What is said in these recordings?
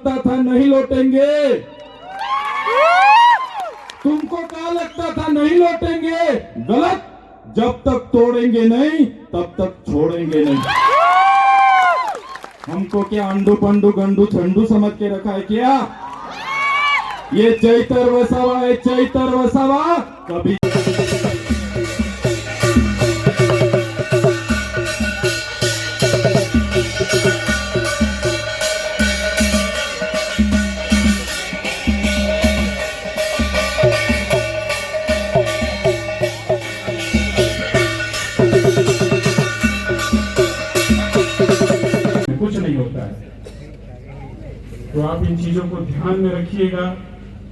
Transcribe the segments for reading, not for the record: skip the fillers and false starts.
लगता था नहीं लौटेंगे? तुमको क्या लगता था नहीं लौटेंगे? गलत। जब तक तोड़ेंगे नहीं तब तक छोड़ेंगे नहीं। हमको क्या अंडू पंडू गंडू छंडू समझ के रखा है क्या? ये चैतर वसावा है, चैतर वसावा। कभी कुछ नहीं होता है। तो आप इन चीजों को ध्यान में रखिएगा।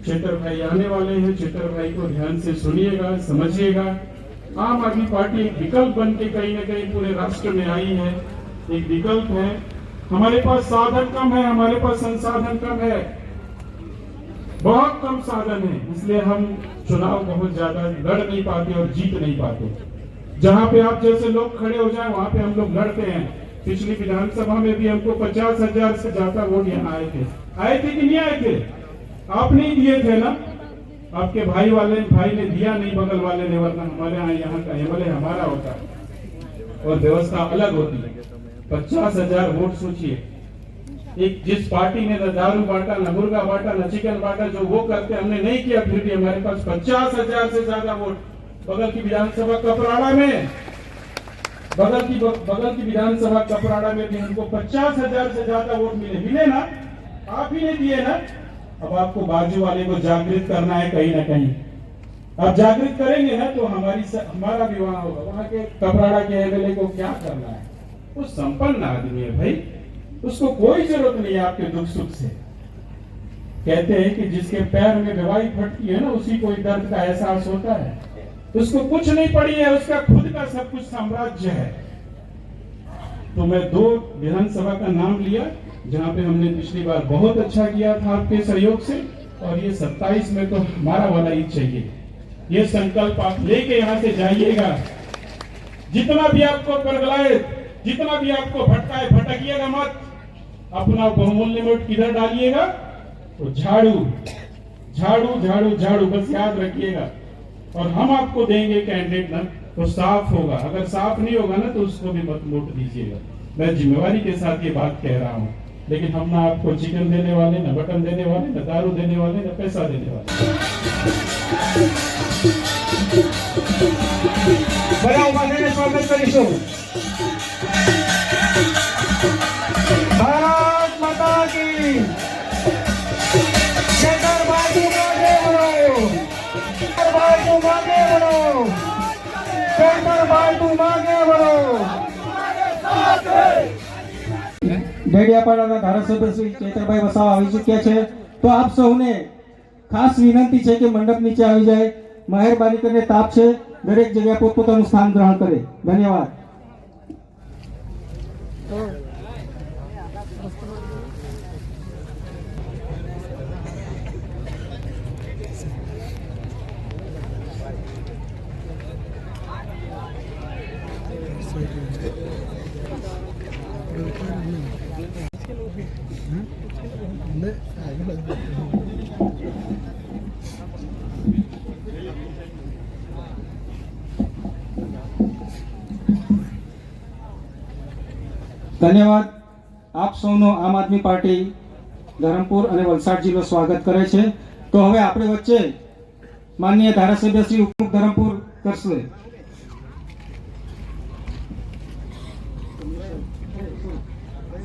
चेतर भाई आने वाले हैं, चेतर भाई को ध्यान से सुनिएगा, समझिएगा। आम आदमी पार्टी एक विकल्प बन के कहीं न कहीं पूरे राष्ट्र में आई है, एक विकल्प है। हमारे पास साधन कम है, हमारे पास संसाधन कम है, बहुत कम साधन है, इसलिए हम चुनाव बहुत ज्यादा लड़ नहीं पाते और जीत नहीं पाते। जहां पे आप जैसे लोग खड़े हो जाए वहां पे हम लोग लड़ते हैं। पिछली विधानसभा में भी हमको 50,000 से ज्यादा वोट यहाँ आए थे कि नहीं आए थे? आप नहीं दिए थे ना, आपके भाई ने दिया नहीं, बगल वाले ने, वरना हमारे यहाँ का एमएलए हमारा होता और व्यवस्था अलग होती है। 50,000 वोट सोचिए, एक जिस पार्टी ने न दारू बांटा, न मुर्गा बांटा, न चिकन बांटा, जो वो करते हमने नहीं किया, फिर भी हमारे पास 50,000 से ज्यादा वोट। बगल की विधानसभा कपराड़ा में, बगल की विधानसभा कपराड़ा में भी हमको 50,000 से ज्यादा वोट मिले ना, आप ही ने दिए ना। अब आपको बाजू वाले को जागृत करना है कहीं ना कहीं। आप जागृत करेंगे ना तो हमारा विवाह होगा। वहां के कपराड़ा के एमएलए को क्या करना है? वो संपन्न आदमी है भाई, उसको कोई जरूरत नहीं है आपके दुख सुख से। कहते हैं कि जिसके पैर में दवाई फटती है ना, उसी को दर्द का एहसास होता है। उसको कुछ नहीं पड़ी है, उसका खुद का सब कुछ साम्राज्य है। तो मैं 2 विधानसभा का नाम लिया जहां पे हमने पिछली बार बहुत अच्छा किया था आपके सहयोग से, और ये 27 में तो हमारा वाला ही चाहिए। ये संकल्प आप लेके यहाँ से जाइएगा। जितना भी आपको परगलाए, जितना भी आपको भटकाए, भटकिएगा मत। अपना बहुमूल्य वोट किधर डालिएगा? तो झाड़ू झाड़ू झाड़ू झाड़ू, बस याद रखिएगा। और हम आपको देंगे कैंडिडेट ना तो साफ होगा, अगर साफ नहीं होगा ना तो उसको भी मत वोट दीजिएगा। मैं जिम्मेवारी के साथ ये बात कह रहा हूँ। लेकिन हम ना आपको चिकन देने वाले, न बटन देने वाले, न दारू देने वाले, न पैसा देने वाले। बड़ा उम्मीद स्वागत करीશું। भारत माता की चेतर बाजू मागे बढ़ो, बाजू मागे बढ़ो, चेतर बाजू मागे बढ़ो। ડેડિયાપાડાના ધારાસભ્ય શ્રી ચેતરભાઈ વસાવા આવી ચૂક્યા છે। તો આપ સૌને ખાસ વિનંતી છે કે મંડપ નીચે આવી જાય। મહેરબાની કરીને તાપ છે, દરેક જગ્યા પોતપોતાનું સ્થાન ગ્રહણ કરે। ધન્યવાદ। ધન્યવાદ। આપ સૌનો આમ આદમી પાર્ટી ધરમપુર અને વલસાડ જિલ્લો સ્વાગત કરે છે। તો હવે આપણે વચ્ચે માનનીય ધારાસભ્ય શ્રી ઉપમુખ ધરમપુર કરશે।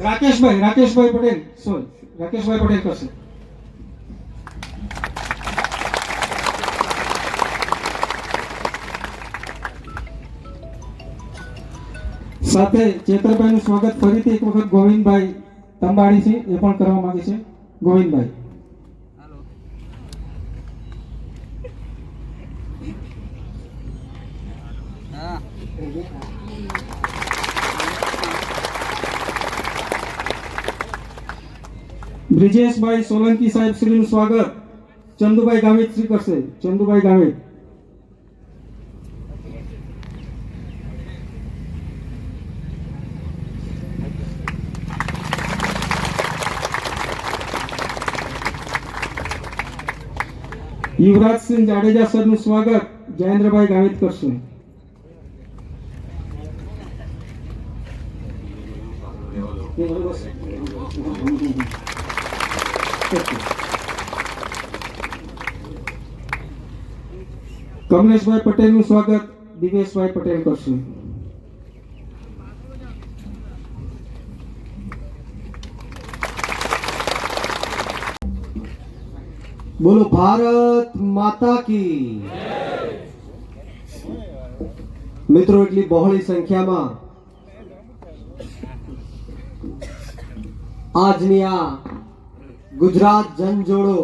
રાકેશભાઈ પટેલ કરશે। સાથે ચેતરભાઈનું સ્વાગત ફરીથી એક વખત ગોવિંદભાઈ તંબાડી છે, એ પણ કરવા માંગે છે। ગોવિંદભાઈ। બ્રિજેશભાઈ સોલંકી સાહેબ શ્રીનું સ્વાગત ચંદુભાઈ ગામિત શ્રી કરશે। ચંદુભાઈ ગામિત। યુવરાજસિંહ જાડેજા સરનું સ્વાગત જયેન્દ્રભાઈ ગાવિત કરશે. કમલેશભાઈ પટેલનું સ્વાગત દિવેશભાઈ પટેલ કરશે. બોલો ભારત માતા કી. મિત્રો, એટલી બહોળી સંખ્યામાં આજની આ ગુજરાત જનજોડો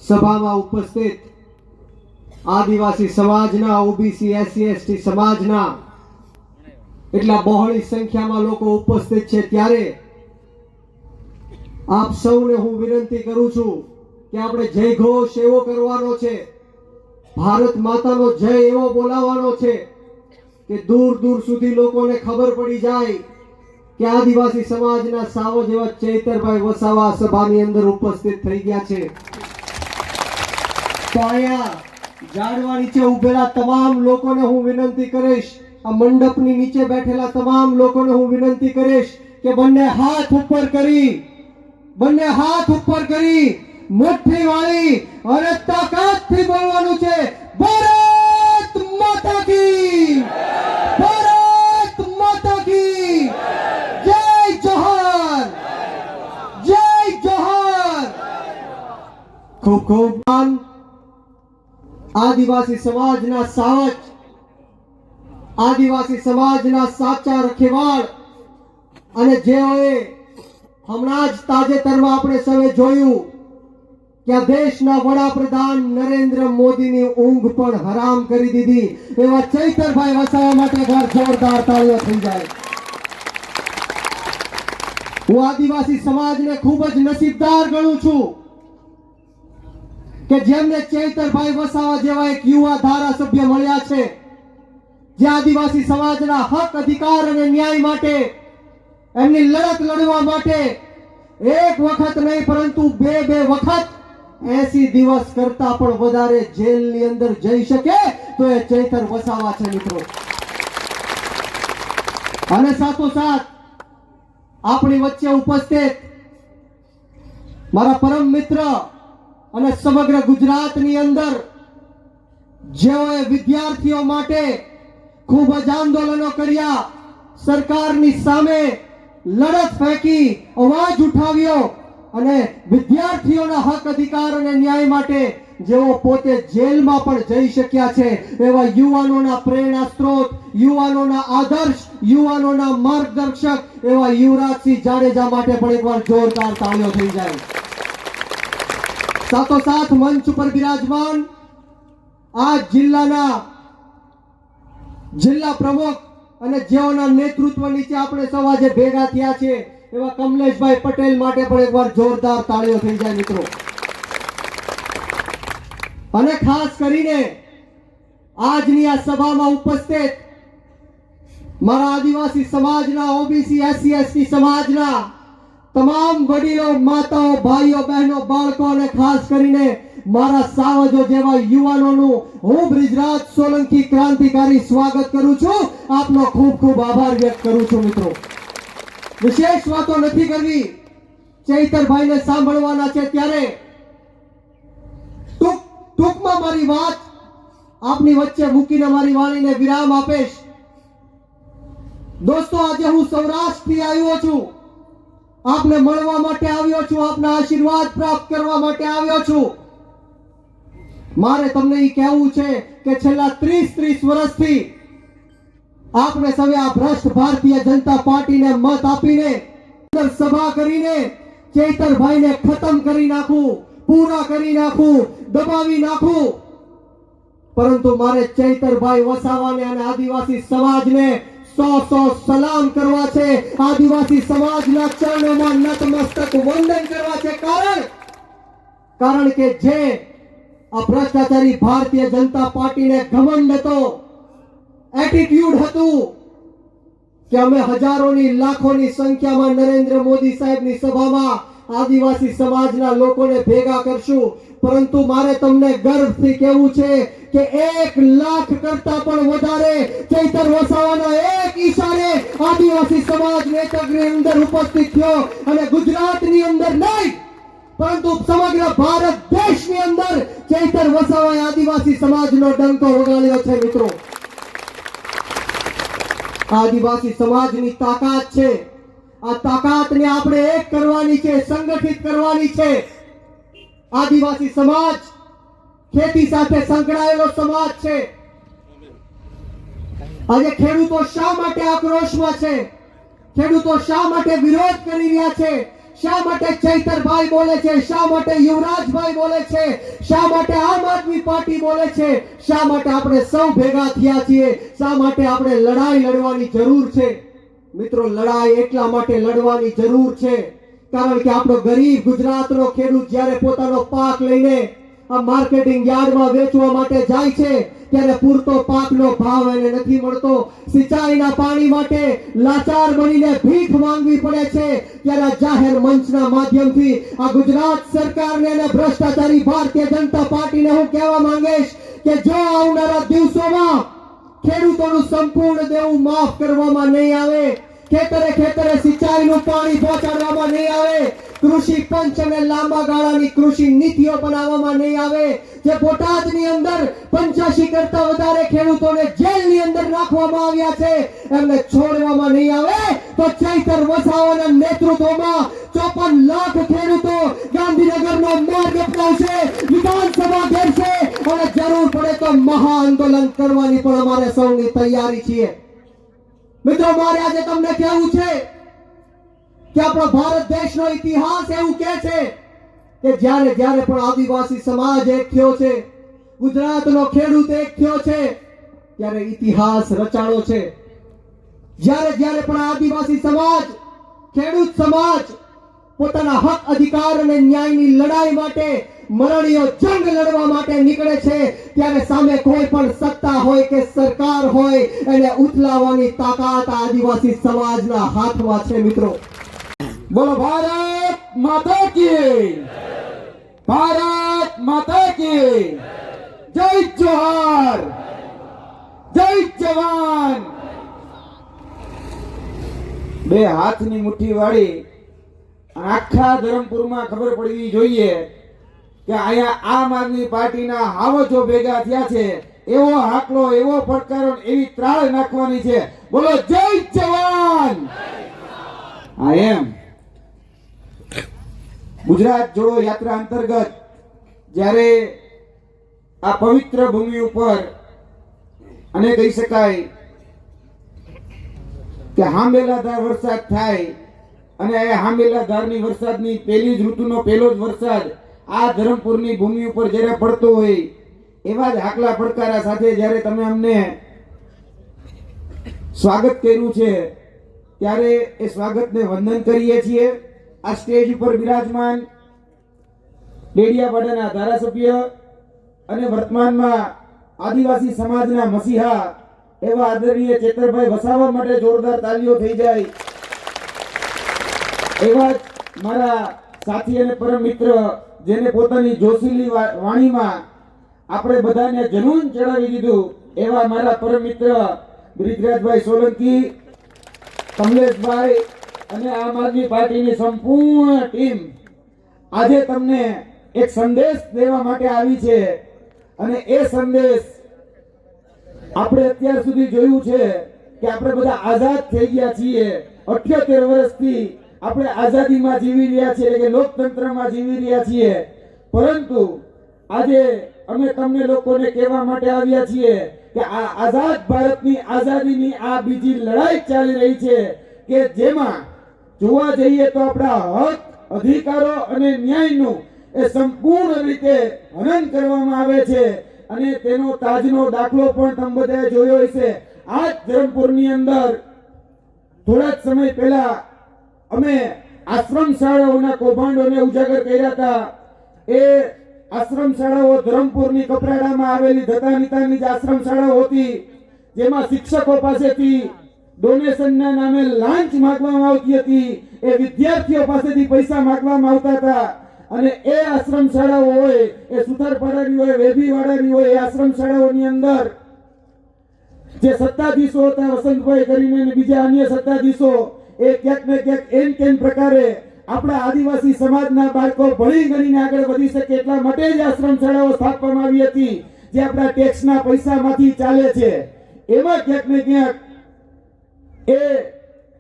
સભામાં ઉપસ્થિત આદિવાસી સમાજના, ઓબીસી, એસસી, એસટી સમાજના એટલા બહોળી સંખ્યામાં લોકો ઉપસ્થિત છે, ત્યારે આપ સૌને હું વિનંતી કરું છું કે આપણે જય ઘોષ એવો કરવાનો છે, ભારત માતાનો જય એવો બોલાવવાનો છે કે દૂર દૂર સુધી લોકોને ખબર પડી જાય કે આદિવાસી સમાજના સાવજ એવા ચૈતરભાઈ વસાવા સભાની અંદર ઉપસ્થિત થઈ ગયા છે. તો અહીંયા ઝાડવા નીચે ઉભેલા તમામ લોકોને હું વિનંતી કરીશ, આ મંડપની નીચે બેઠેલા તમામ લોકોને હું વિનંતી કરીશ કે બંને હાથ ઉપર કરી મુઠ્ઠી વાળી અને તાકાતથી બોલવાનું છે, ભારત માતા કી, ભારત માતા કી, જય જોહર, જય જોહર. ખૂબ ખૂબ આદિવાસી સમાજના સાવજ, આદિવાસી સમાજના સાચા રખેવાળ, અને જેઓએ હમણાં જ તાજેતરમાં આપણે સૌએ જોયું કે આ દેશના વડાપ્રધાન નરેન્દ્ર મોદીની ઊંઘ પણ હરામ કરી દીધી એવા ચૈતરભાઈ વસાવા માટે એકવાર જોરદાર તાળીઓ થઈ જાય. હું આદિવાસી સમાજને ખૂબ જ નસીબદાર ગણું છું કે જેમને ચૈતરભાઈ વસાવા જેવા એક યુવા ધારાસભ્ય મળ્યા છે, જે આદિવાસી સમાજના હક, અધિકાર અને ન્યાય માટે એમની લડત લડવા માટે એક વખત નહીં પરંતુ બે વખત 80 દિવસ કરતા પણ વધારે જેલની અંદર જઈ શકે તો એ ચૈતર વસાવા છે મિત્રો. અને સાથોસાથ આપણી વચ્ચે ઉપસ્થિત મારા પરમ મિત્ર અને સમગ્ર ગુજરાતની અંદર જેઓએ વિદ્યાર્થીઓ માટે ખૂબ જ આંદોલનો કર્યા, સરકારની સામે લડત ફેંકી, અવાજ ઉઠાવ્યો અને વિદ્યાર્થીઓના હક, અધિકાર અને ન્યાય માટે જેઓ પોતે જેલમાં પણ જઈ શક્યા છે એવા યુવાનોના પ્રેરણા સ્ત્રોત, યુવાનોના આદર્શ, યુવાનોના માર્ગદર્શક એવા યુવરાજસિંહ જાડેજા માટે પણ એકવાર જોરદાર તાળીઓ થઈ જાય. સાથોસાથ મંચ ઉપર બિરાજમાન આ જિલ્લાના જિલ્લા પ્રમુખ અને જેઓના નેતૃત્વ નીચે આપણે સૌ આજે ભેગા થયા છે એવા કમલેશભાઈ પટેલ માટે પણ એકવાર જોરદાર તાળીઓ થઈ જાય મિત્રો. અને ખાસ કરીને આજની આ સભામાં ઉપસ્થિત મારા આદિવાસી સમાજના, ઓબીસી, એસસી, એસટી સમાજના તમામ વડીલો, માતાઓ, ભાઈઓ, બહેનો, બાળકો અને ખાસ કરીને મારા સાવજો જેવા યુવાનોનું હું બ્રિજરાજ સોલંકી ક્રાંતિકારી સ્વાગત કરું છું. આપનો ખૂબ ખૂબ આભાર વ્યક્ત કરું છું મિત્રો. વિશેષ વાતો નથી કરવી, ચૈતરભાઈને સાંભળવાના છે, ત્યારે ટૂંકમાં મારી વાત આપની વચ્ચે મૂકીને મારી વાણીને વિરામ આપીશ. દોસ્તો, આજે હું સૌરાષ્ટ્રથી આવ્યો છું, આપને મળવા માટે આવ્યો છું, આપના આશીર્વાદ પ્રાપ્ત કરવા માટે આવ્યો છું. મારે તમને એ કહેવું છે કે છેલ્લા 30 વર્ષથી આપને સૌએ આ ભ્રષ્ટ ભારતીય જનતા પાર્ટીને મત આપીને સભા કરીને ચૈતરભાઈને ખતમ કરી નાખું, પૂરા કરી નાખું, દબાવી નાખું. પરંતુ મારે ચૈતરભાઈ વસાવાને અને આદિવાસી સમાજને 100 સલામ કરવા છે, આદિવાસી સમાજના ચરણોમાં નતમસ્તક વંદન કરવા છે. કારણ કે જે આ ભ્રષ્ટાચારી ભારતીય જનતા પાર્ટીને ઘમંડ હતો, એટીટ્યુડ હતું કે અમે હજારોની, લાખોની સંખ્યામાં નરેન્દ્ર મોદી સાહેબની સભામાં આદિવાસી સમાજના લોકોને ભેગા કરશું, પરંતુ મારે તમને ગર્વથી કહેવું છે કે 1 લાખ કરતા પણ વધારે ચૈતર વસાવાના એક ઈશારે આદિવાસી સમાજ બેઠકની અંદર ઉપસ્થિત થયો અને ગુજરાતની અંદર નહીં પરંતુ સમગ્ર ભારત દેશની અંદર ચૈતર વસાવાએ આદિવાસી સમાજનો ડંકો વગાડ્યો છે. મિત્રો, આદિવાસી સમાજની તાકાત છે. આ તાકાતને આપણે એક કરવાની છે, સંગઠિત કરવાની છે. આદિવાસી સમાજ ખેતી સાથે સંકળાયેલો સમાજ છે. આજે ખેડૂતો શા માટે આક્રોશમાં છે? ખેડૂતો શા માટે વિરોધ કરી રહ્યા છે? શા માટે ચૈતરભાઈ બોલે છે? શા માટે યુવરાજભાઈ બોલે છે? શા માટે આમ આદમી પાર્ટી બોલે છે? શા માટે આપણે સૌ ભેગા થયા છીએ? શા માટે આપણે લડાઈ લડવાની જરૂર છે? મિત્રો, લડાઈ એટલા માટે લડવાની જરૂર છે કારણ કે આપણો ગરીબ ગુજરાતનો ખેડૂત જ્યારે પોતાનો પાક લઈને આ માર્કેટિંગ યાર્ડમાં વેચવા માટે જાય છે ત્યારે પૂરતો પાકનો ભાવ એને નથી મળતો. સિંચાઈના પાણી માટે લાચાર બનીને ભીખ માંગવી પડે છે. ત્યારે આ જાહેર મંચના માધ્યમથી આ ગુજરાત સરકારને અને ભ્રષ્ટાચારી ભારતીય જનતા પાર્ટીને હું કહેવા માંગીશ કે જો આવનારા દિવસોમાં ખેડૂતોનું સંપૂર્ણ દેવું માફ કરવામાં નહીં આવે, ખેતરે ખેતરે સિંચાઈનું પાણી પહોંચાડવામાં નહીં આવે, કૃષિ પંચ અને લાંબા ગાળાની કૃષિ નીતિઓ બનાવવામાં નહીં આવે, જે બોટાદની અંદર 85 કરતા વધારે ખેડૂતોને જેલની અંદર નાખવામાં આવ્યા છે એમને છોડવામાં નહીં આવે, તો ચૈતર વસાવાના નેતૃત્વમાં 54 લાખ ખેડૂતો ગાંધીનગરનો માર્ગ અપનાવશે, વિધાનસભા ઘેરશે અને જરૂર પડે તો મહા આંદોલન કરવાની પણ અમારે સૌની તૈયારી છે. મિત્રો, મારે આજે તમને કહેવું છે કે આપણો ભારત દેશનો ઇતિહાસ એવું કહે છે કે જ્યારે જ્યારે પણ આદિવાસી સમાજ એક થયો છે, ગુજરાતનો ખેડૂત એક થયો છે, ત્યારે ઇતિહાસ રચાણો છે. જ્યારે જ્યારે પણ આદિવાસી સમાજ, ખેડૂત સમાજ પોતાના હક અધિકાર અને ન્યાયની લડાઈ માટે મરણીયો જંગ લડવા માટે નીકળે છે ત્યારે સામે કોઈ પણ સત્તા હોય કે સરકાર હોય એને ઉથલાવવાની તાકાત આદિવાસી સમાજના હાથમાં છે. મિત્રો, બોલો ભારત માતા કી, ભારત માતા કી જય. જોહાર, જય જવાન. બે હાથની મુઠ્ઠી વાળી આખા ધરમપુરમાં ખબર પડવી જોઈએ કે અહીંયા આમ આદમી પાર્ટીના હાવજો ભેગા થયા છે. એવો હાકલો, એવો ફટકારો, એવી ત્રાળ નાખવાની છે. બોલો જય જવાન. હા, એમ ગુજરાત જોડો યાત્રા અંતર્ગત જ્યારે આ પવિત્ર ભૂમિ ઉપર અને કહી શકાય કે હાંબેલાધાર વરસાદ થાય અને એ હાંબેલાધારની વરસાદની પહેલી જ ઋતુનો પહેલો જ વરસાદ આ ધરમપુરની ભૂમિ ઉપર જ્યારે પડતો હોય એવા જ હાકલા પડકારા સાથે જ્યારે તમે અમને સ્વાગત કર્યું છે ત્યારે એ સ્વાગતને વંદન કરીએ છીએ. આ સ્ટેજ ઉપર બિરાજમાન ડેડિયાપાડાના ધારાસભ્ય અને વર્તમાનમાં આદિવાસી સમાજના મસીહા એવા આદરણીય ચેતરભાઈ વસાવા માટે જોરદાર તાલીઓ થઈ જાય. એવા જ મારા સાથી અને પરમ મિત્ર જેને પોતાની જોશીલી વાણીમાં આપણે બધાને જનૂન ચડાવી દીધું એવા મારા પરમ મિત્ર બ્રિજરાજભાઈ સોલંકી, કમલેશભાઈ અને આમ આદમી પાર્ટીની સંપૂર્ણ ટીમ આજે તમને એક સંદેશ દેવા માટે આવી છે. અને એ સંદેશ આપણે અત્યાર સુધી જોયું છે કે આપણે બધા આઝાદ થઈ ગયા છીએ. 78 વર્ષથી આપણે આઝાદીમાં જીવી રહ્યા છીએ, એટલે કે લોકતંત્રમાં જીવી રહ્યા છીએ. પરંતુ આજે અમે તમને લોકોને કહેવા માટે આવ્યા છીએ કે આ આઝાદ ભારતની આઝાદીની આ બીજી લડાઈ ચાલી રહી છે કે જેમાં જોવા જઈએ તો આપણા હક, અધિકારો અને ન્યાયનું એ સંપૂર્ણ રીતે હનન કરવામાં આવે છે. અને તેનો તાજનો દાખલો પણ તમે બધાએ જોયો હશે. આ જ ધરમપુરની અંદર થોડા જ સમય પહેલા અમે આશ્રમ શાળાઓના કૌભાંડોને ઉજાગર કર્યા હતા. એ આશ્રમ શાળાઓ ધરમપુરની કપરાડામાં આવેલી દત્તાનીતાની જ આશ્રમ શાળાઓ હતી જેમાં શિક્ષકો પાસેથી ડોનેશનના નામે લાંચ માંગવામાં આવતી હતી, એ વિદ્યાર્થીઓ પાસેથી પૈસા માંગવામાં આવતા હતા. અને એ આશ્રમ શાળાઓ હોય, એ સુથારપાડાની હોય, વેભીવાડાની હોય, એ આશ્રમ શાળાઓની અંદર જે સત્તાધીશો હતા, વસંતભાઈ કરીને અને બીજા અન્ય સત્તાધીશો, એ ક્યાંક ને ક્યાંક એમ કેમ પ્રકારે આપણા આદિવાસી સમાજના બાળકો ભણી ગણીને આગળ વધી શકે એટલા માટે જ આશ્રમ શાળાઓ સ્થાપવામાં આવી હતી, જે આપણા ટેક્સના પૈસામાંથી ચાલે છે. એમાં ક્યાંક ને ક્યાંક એ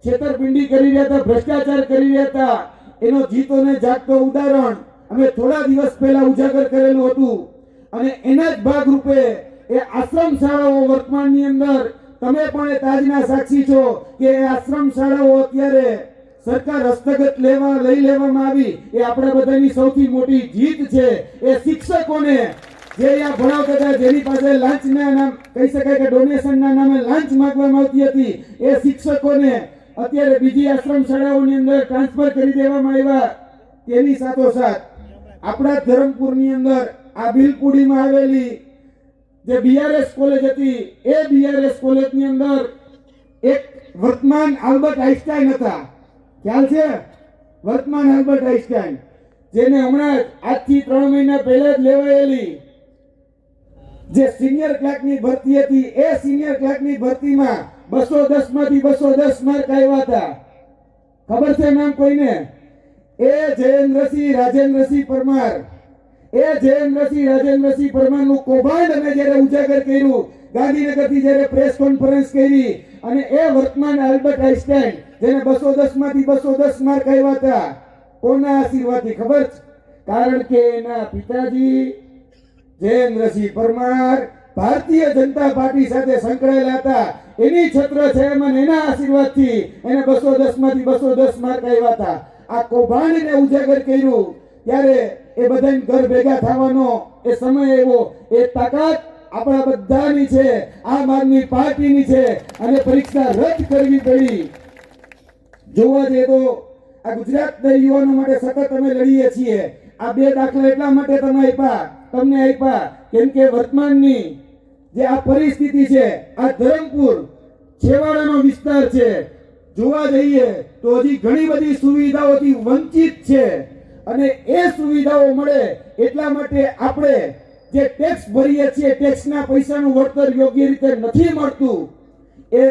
છેતરપિંડી કરી રહ્યા હતા, ભ્રષ્ટાચાર કરી રહ્યા હતા. એનો જીતો ને જાગતો ઉદાહરણ અમે થોડા દિવસ પહેલા ઉજાગર કરેલું હતું. અને એના જ ભાગરૂપે એ આશ્રમ શાળાઓ વર્તમાનની અંદર તમે પણ એ તાજના સાક્ષી છો કે એ આશ્રમ શાળાઓ અત્યારે સરકાર હસ્તગત લઈ લેવામાં આવી. એ આપણા બધાની સૌથી મોટી જીત છે. એ શિક્ષકોને જે અહીંયા ભણાવતા હતા, જેની પાસે લાંચના નામ કહી શકાય કે ડોનેશનના નામે લાંચ માંગવામાં આવતી હતી, એ શિક્ષકોને અત્યારે બીજી આશ્રમ શાળાઓની અંદર ટ્રાન્સફર કરી દેવામાં આવ્યા. તેની સાથોસાથ આપણા ધરમપુરની અંદર આ બિલપુડીમાં આવેલી જે બીઆરએસ કોલેજ હતી, એ બીઆરએસ કોલેજની અંદર એક વર્તમાન આલ્બર્ટ આઈન્સ્ટાઈન હતા. ખ્યાલ છે? વર્તમાન આલ્બર્ટ આઈન્સ્ટાઈન, જેને હમણાં જ આજથી 3 મહિના પહેલા જ લેવાયેલી જે સિનિયર ક્લાર્કની ભરતી હતી, એ સિનિયર ક્લાર્કની ભરતીમાં 210 માંથી 210 માર્ક આવ્યા હતા. ખબર છે નામ કોઈને? એ જયેન્દ્રસિંહ પરમાર. એ જયેન્દ્રસિંહ પરમારનું કૌભાંડ અમે જ્યારે ઉજાગર કર્યું, ગાંધીનગરથી જ્યારે પ્રેસ કોન્ફરન્સ કરી, અને એ વર્તમાન આલ્બર્ટ આઈન્સ્ટાઈન જેને 210 માંથી 210 માર્ક આવ્યા હતા, કોના આશીર્વાદથી ખબર છે? કારણ કે એના પિતાજી જયેન્દ્રસિંહ પરમાર ભારતીય જનતા પાર્ટી સાથે સંકળાયેલા હતા. એની છત્ર છાયામાં એના આશીર્વાદથી એને 210 માંથી 210 માર્ક આવ્યા હતા. આ કૌભાંડને ઉજાગર કર્યું ત્યારે એ બધાને ઘર ભેગા થવાનો એ સમય આવ્યો. એ તાકાત આપણા બધાની છે, આમ આદમી પાર્ટીની છે, અને પરીક્ષા રદ કરવી પડી. જોવા જઈએ તો આ ગુજરાતના યુવાનો માટે સતત અમે લડીએ છીએ. આ 2 દાખલા એટલા માટે તમને આપ્યા કેમ કે વર્તમાનની જે આ પરિસ્થિતિ છે, આ ધરમપુર છેવાડાનો વિસ્તાર છે. જોવા જઈએ તો હજી ઘણી બધી સુવિધાઓથી વંચિત છે, અને એ સુવિધાઓ મળે એટલા માટે આપણે જે ટેક્સ ભરીએ છીએ, ટેક્સના પૈસાનું વળતર યોગ્ય રીતે નથી મળતું. એ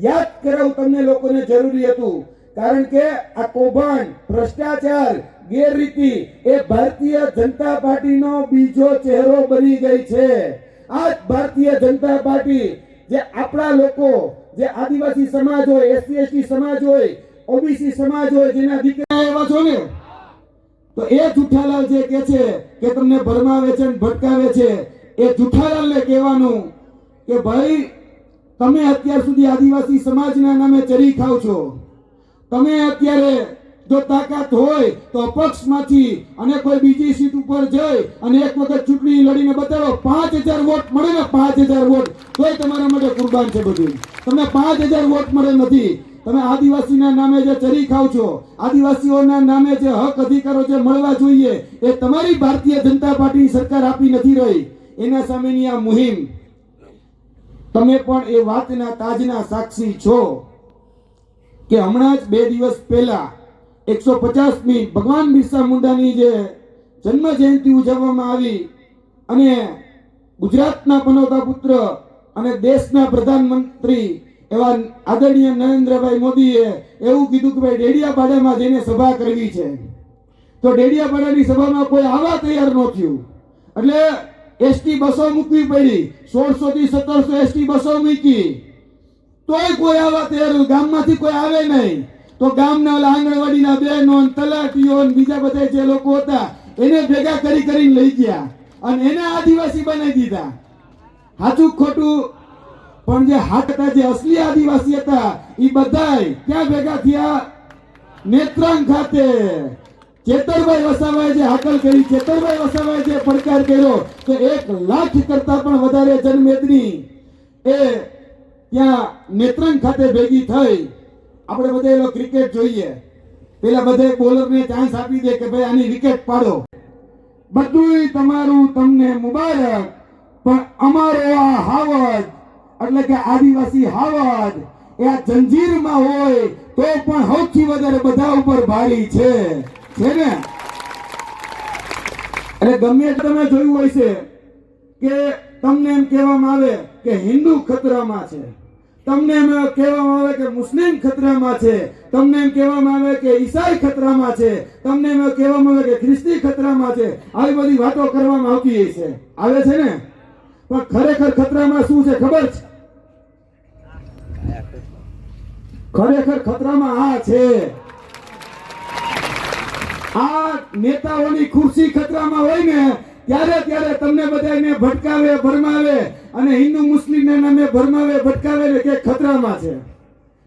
યાદ કરાવવું તમને લોકોને જરૂરી હતું. કારણ કે આ કૌભાંડ, ભ્રષ્ટાચાર, ગેરરીતિ એ ભારતીય જનતા પાર્ટીનો બીજો ચહેરો બની ગઈ છે. આ ભારતીય જનતા પાર્ટી જે આપણા લોકો, જે આદિવાસી સમાજ હોય, એસસી એસટી સમાજ હોય, ઓબીસી સમાજ હોય, જેના દીકરા એવા છો ને, તો એ જુઠ્ઠાલાલ જે કે છે કે તમને ભરમાવે છે, ભટકાવે છે, એ જુઠ્ઠાલાલને કહેવાનું કે ભાઈ તમે અત્યાર સુધી આદિવાસી સમાજના નામે ચરી ખાવ છો. તમે અત્યારે જો તાકાત હોય તો અપક્ષમાંથી અને કોઈ બીજી સીટ ઉપર જઈ અને એક વખત ચૂંટણી લડીને બતાવો, 5000 વોટ મળે ને, 5000 વોટ, તોય તમારા માટે કુરબાન છે બધું. તમને 5000 વોટ મળે નથી. તમે આદિવાસીના નામે જે ચરી ખાવ છો, આદિવાસીઓના નામે જે હક અધિકારો જે મળવા જોઈએ એ તમારી ભારતીય જનતા પાર્ટીની સરકાર આપી નથી રહી. એના સામેની આ મુહિમ, તમે પણ એ વાતના તાજના સાક્ષી છો કે હમણાં જ 2 દિવસ પહેલા 150મી ભગવાન બિરસા મુંડાની જે જન્મ જયંતિ ઉજવવામાં આવી, અને ગુજરાતના પનોતા પુત્ર અને દેશના પ્રધાનમંત્રી એવા આદરણીય નરેન્દ્રભાઈ મોદીએ એવું કીધું કે ભાઈ ડેડિયાપાડામાં જઈને સભા કરવી છે. તો ડેડિયાપાડાની સભામાં કોઈ આવવા તૈયાર ન થયું, એટલે એસટી બસો મૂકવી પડી. 1600 થી 1700 એસટી બસો મૂકી, તોય કોઈ આવવા તૈયાર, ગામમાંથી કોઈ આવે નહીં. તો ગામના આંગણવાડીના બહેનો, તલાટીઓ, બીજા બધા જે લોકો હતા એને ભેગા કરીને લઈ ગયા અને એને આદિવાસી બનાવી દીધા. સાચું ખોટું? પણ જે હતા, જે અસલી આદિવાસી હતા, એ બધાય ક્યાં ભેગા થયા? નેત્રાંગ ખાતે. ચેતરભાઈ વસાવાએ જે હાકલ કરી, ચેતરભાઈ વસાવાએ જે પડકાર કર્યો, તો 1 લાખ કરતા પણ વધારે જનમેદની એ ત્યાં નેત્રંગ ખાતે ભેગી થઈ. આપણે બધા ક્રિકેટ જોઈએ, પેલા બધા બોલરને ચાન્સ આપી દે કે ભાઈ આની વિકેટ પાડો. બધુંય તમારું તમને મુબારક, પણ અમારો આ હાવજ એટલે કે આદિવાસી હાવજ એ આ જંજીરમાં હોય તો પણ સૌથી વધારે બધા ઉપર ભારી છે ને? એટલે ગમે તમે જોયું હોય છે કે તમને એમ કહેવામાં આવે કે હિન્દુ ખતરામાં છે, તમને એમ કહેવામાં આવે કે મુસ્લિમ ખતરામાં છે, તમને એમ કહેવામાં આવે કે ઈસાઈ ખતરામાં છે, તમને એમ કહેવામાં આવે કે ખ્રિસ્તી ખતરામાં છે. આવી બધી વાતો કરવામાં આવતી હોય છે, આવે છે ને? પણ ખરેખર ખતરામાં શું છે ખબર છે? ખરેખર ખતરામાં આ છે, આ નેતાઓની ખુરશી ખતરામાં હોય ને ત્યારે તમને બધાને ભટકાવે ભરમાવે અને હિન્દુ મુસ્લિમના નામે ભરમાવે ભટકાવે ને કે ખતરામાં છે,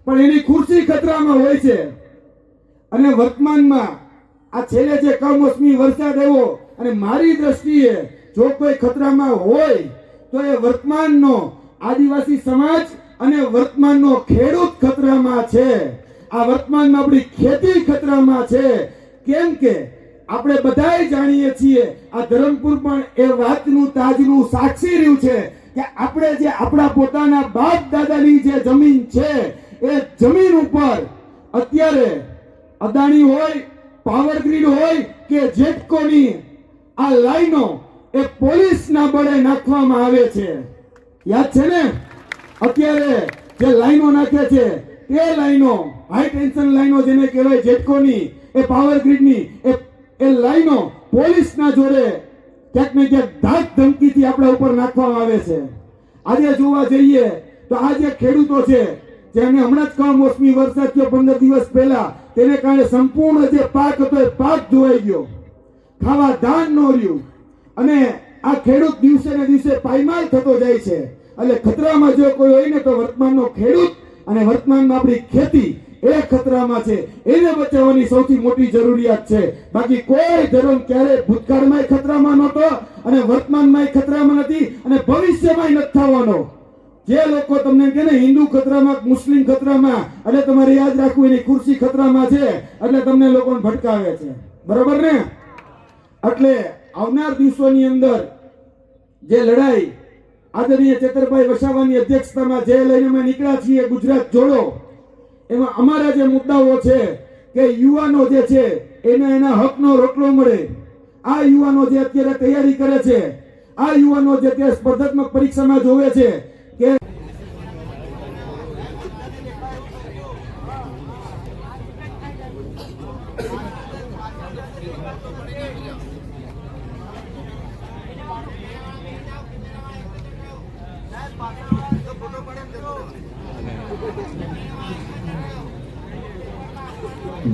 પણ એની ખુરશી ખતરામાં હોય છે. અને વર્તમાનમાં આ છેલ્લે જે કમોસમી વરસાદ આવ્યો અને મારી દ્રષ્ટિએ જો કોઈ ખતરામાં હોય તો એ વર્તમાનનો આદિવાસી સમાજ અને વર્તમાનનો ખેડૂત ખતરામાં છે. આ વર્તમાનમાં આપણી ખેતી ખતરામાં છે. કેમ કે આપણે બધાય જાણીએ છીએ આ ધરમપુર પણ એ વાતનું તાજનું સાક્ષી રહ્યું છે કે આપણે જે આપણા પોતાના બાપ દાદાની જે જમીન છે એ જમીન ઉપર અત્યારે અદાણી હોય, પાવર ગ્રીડ હોય કે જેટકોની આ લાઈનો એ પોલીસના બળે નાખવામાં આવે છે. યાદ છે ને? અત્યારે જે લાઈનો નાખે છે તે લાઈનો હાઈ ટેન્શન લાઈનો જેને કહેવાય જેટકોની, એ પાવર ગ્રીડની એ લાઈનો પોલીસના જોડે ક્યાંક ને ક્યાંક ધાક ધમકીથી આપણા ઉપર નાખવામાં આવે છે. આજે જોવા જઈએ તો આ જે ખેડૂતો છે જેને હમણાં જ કમોસમી વરસાદ થયો 15 દિવસ પહેલા, તેને કારણે સંપૂર્ણ જે પાક હતો એ પાક ધોવાઈ ગયો, ખાવા ધાન ન રહ્યું અને આ ખેડૂત દિવસે ને દિવસે પાયમાલ થતો જાય છે. એટલે ખતરામાં જો કોઈ હોય ને તો વર્તમાનનો ખેડૂત અને વર્તમાનમાં આપણી ખેતી એ ખતરામાં છે. એને બચાવવાની સૌથી મોટી જરૂરિયાત છે. બાકી કોઈ ધર્મ ક્યારે ભૂતકાળમાં ખતરામાં નહોતો અને વર્તમાનમાં ખતરામાં નથી અને ભવિષ્યમાં નથી થવાનો. જે લોકો તમને કહે ને હિન્દુ ખતરામાં, મુસ્લિમ ખતરામાં, એટલે તમારે યાદ રાખવું એની ખુરશી ખતરામાં છે એટલે તમને લોકોને ભટકાવે છે. બરોબર ને? એટલે આવનાર દિવસોની અંદર જે લડાઈ આદરણીય ચેતરભાઈ વસાવાની અધ્યક્ષતામાં જે લઈને અમે નીકળ્યા છીએ ગુજરાત જોડો, એમાં અમારા જે મુદ્દાઓ છે કે યુવાનો જે છે એને એના હકનો રોટલો મળે. આ યુવાનો જે અત્યારે તૈયારી કરે છે, આ યુવાનો જે અત્યારે સ્પર્ધાત્મક પરીક્ષામાં જોવે છે કે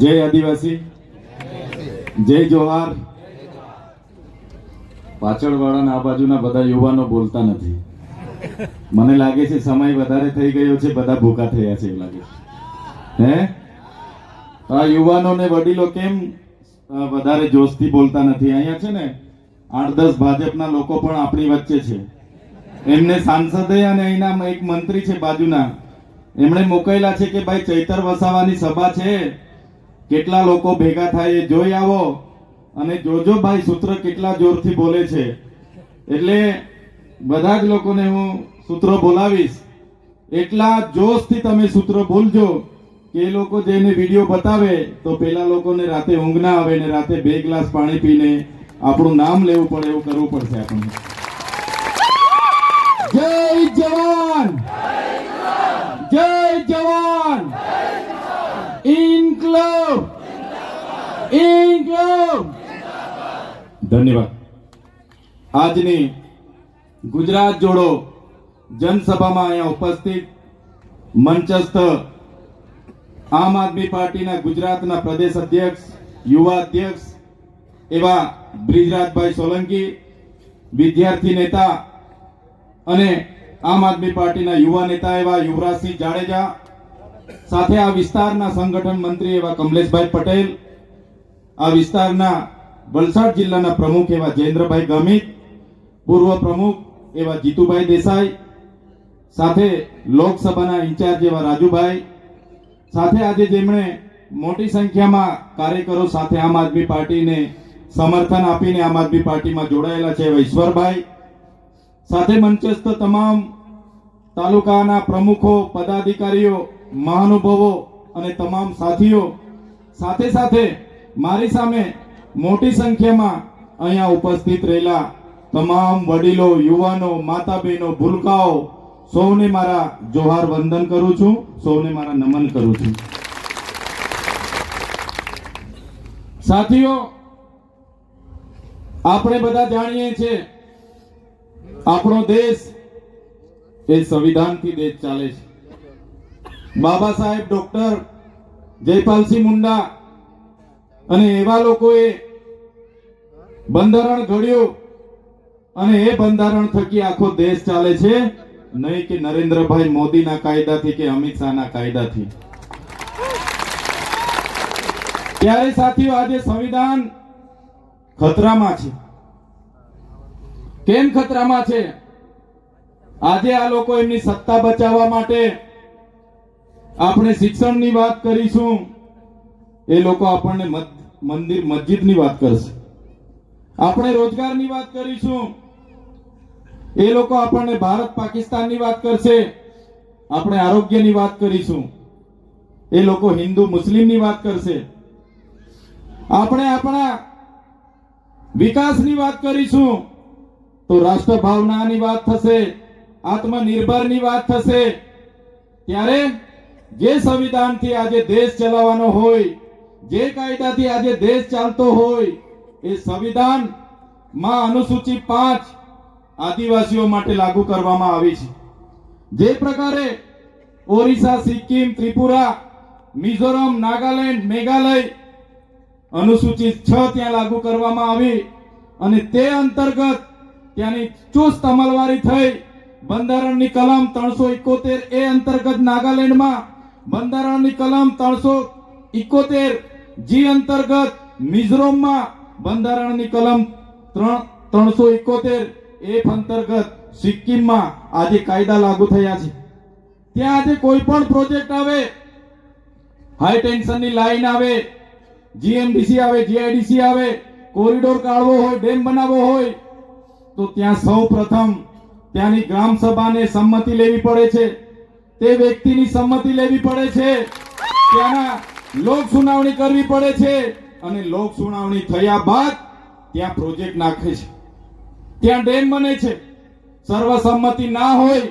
જય આદિવાસી, જય જોહાર. પાછળવાળાના આ બાજુના બધા યુવાનો બોલતા નથી. મને લાગે છે સમય વધારે થઈ ગયો છે, બધા ભૂખા થયા છે એવું લાગે છે. હે? આ યુવાનો ને વડીલો કેમ વધારે જોશથી બોલતા નથી? અહીંયા છે ને 8-10 ભાજપના લોકો પણ આપણી વચ્ચે છે. એમને સાંસદે અને અહીંના એક મંત્રી છે બાજુના, એમણે મોકલેલા છે કે ભાઈ ચૈતર વસાવાની સભા છે, કેટલા લોકો ભેગા થાય એ જોઈ આવો અને જોજો ભાઈ સૂત્ર કેટલા જોરથી બોલે છે. એટલે બધા જ લોકોને હું સૂત્રો બોલાવીશ, એટલા જોશથી તમે સૂત્રો બોલજો કે એ લોકો જેને વિડીયો બતાવે તો પેલા લોકોને રાતે ઊંઘ ના આવે ને રાતે 2 ગ્લાસ પાણી પીને આપણું નામ લેવું પડે એવું કરવું પડશે આપણને. જય જવાન, જય જવાન, ઇન્કલાબ, ઇન્કલાબ. ધન્યવાદ. આજની ગુજરાત જોડો જનસભામાં અહીંયા ઉપસ્થિત મંચસ્થ આમ આદમી પાર્ટીના ગુજરાતના પ્રદેશ અધ્યક્ષ, યુવા અધ્યક્ષ એવા બ્રિજરાજભાઈ સોલંકી, વિદ્યાર્થી નેતા અને આમ આદમી પાર્ટીના યુવા નેતા એવા યુવરાજસિંહ જાડેજા, સાથે આ વિસ્તારના સંગઠન મંત્રી એવા કમલેશભાઈ પટેલ, આ વિસ્તારના વલસાડ જિલ્લાના પ્રમુખ એવા જયેન્દ્રભાઈ ગામિત, પૂર્વ પ્રમુખ એવા જીતુભાઈ દેસાઈ, સાથે લોકસભાના ઇન્ચાર્જ એવા રાજુભાઈ, સાથે આજે જેમણે મોટી સંખ્યામાં કાર્યકરો સાથે આમ આદમી પાર્ટીને સમર્થન આપીને આમ આદમી પાર્ટીમાં જોડાયેલા છે એવા ઈશ્વરભાઈ, સાથે મંચસ્થ તમામ તાલુકાના પ્રમુખો, પદાધિકારીઓ મહાનુભાવો અને તમામ સાથીઓ, સાથે સાથે મારી સામે મોટી સંખ્યામાં અહીંયા ઉપસ્થિત રહેલા તમામ વડીલો, યુવાનો, માતા બહેનો, ભૂલકાઓ, સૌને મારા જોહાર વંદન કરું છું, સૌને મારા નમન કરું છું. સાથીઓ, આપણે બધા જાણીએ છીએ આપણો દેશ એ સંવિધાનથી દેશ ચાલે છે. બાબા સાહેબ ડોક્ટર જયપાલસિંહ મુંડા અને એવા લોકોએ બંધારણ ઘડ્યું અને એ બંધારણ થકી આખો દેશ ચાલે છે, નહીં કે નરેન્દ્રભાઈ મોદીના કાયદાથી કે અમિત શાહના કાયદાથી. ત્યારે સાથીઓ, આજે સંવિધાન ખતરામાં છે. કેમ ખતરામાં છે? આજે આ લોકો એમની સત્તા બચાવવા માટે આપણે શિક્ષણની વાત કરીશું, એ લોકો આપણને મંદિર મસ્જિદની વાત કરશે. આપણે રોજગારની વાત કરીશું, એ લોકો આપણને ભારત પાકિસ્તાનની વાત કરશે. આપણે આરોગ્યની વાત કરીશું, એ લોકો હિન્દુ મુસ્લિમની વાત કરશે. આપણે આપણા વિકાસની વાત કરીશું તો રાષ્ટ્ર ભાવનાની વાત થશે, આત્મનિર્ભરની વાત થશે. ત્યારે જે સંવિધાનથી આજે દેશ ચલાવવાનો હોય, જે કાયદાથી આજે દેશ ચાલતો હોય, એ સંવિધાન માં અનુસૂચિ 5 આદિવાસીઓ માટે લાગુ કરવામાં આવી છે. જે પ્રકારે ઓરિસ્સા, સિક્કિમ, ત્રિપુરા, મિઝોરમ, નાગાલેન્ડ, મેઘાલય અનુસૂચિ 6 ત્યાં લાગુ કરવામાં આવી અને તે અંતર્ગત ત્યાંની ચુસ્ત અમલવારી થઈ. બંધારણની કલમ 371 એ અંતર્ગત નાગાલેન્ડમાં, બંધારણની કલમ 371 જી અંતર્ગત મિઝોરમમાં, બંધારણની કલમ 371 એફ અંતર્ગત સિક્કિમમાં આજે કાયદા લાગુ થયા છે. ત્યાં આજે કોઈ પણ પ્રોજેક્ટ આવે, હાઈ ટેન્શનની લાઈન આવે, જીએમડીસી આવે, જીઆઈડીસી આવે, કોરિડોર કાઢવો હોય, ડેમ બનાવવો હોય, તો ત્યાં સૌ પ્રથમ ત્યાંની ગ્રામ સભાને સંમતિ લેવી પડે છે, તે વ્યક્તિની સંમતિ લેવી પડે છે, ત્યાંના લોક સુનાવણી કરવી પડે છે અને લોક સુનાવણી થયા બાદ ત્યાં પ્રોજેક્ટ નાખે છે, ત્યાં ડેમ બને છે. સર્વસંમતિ ના હોય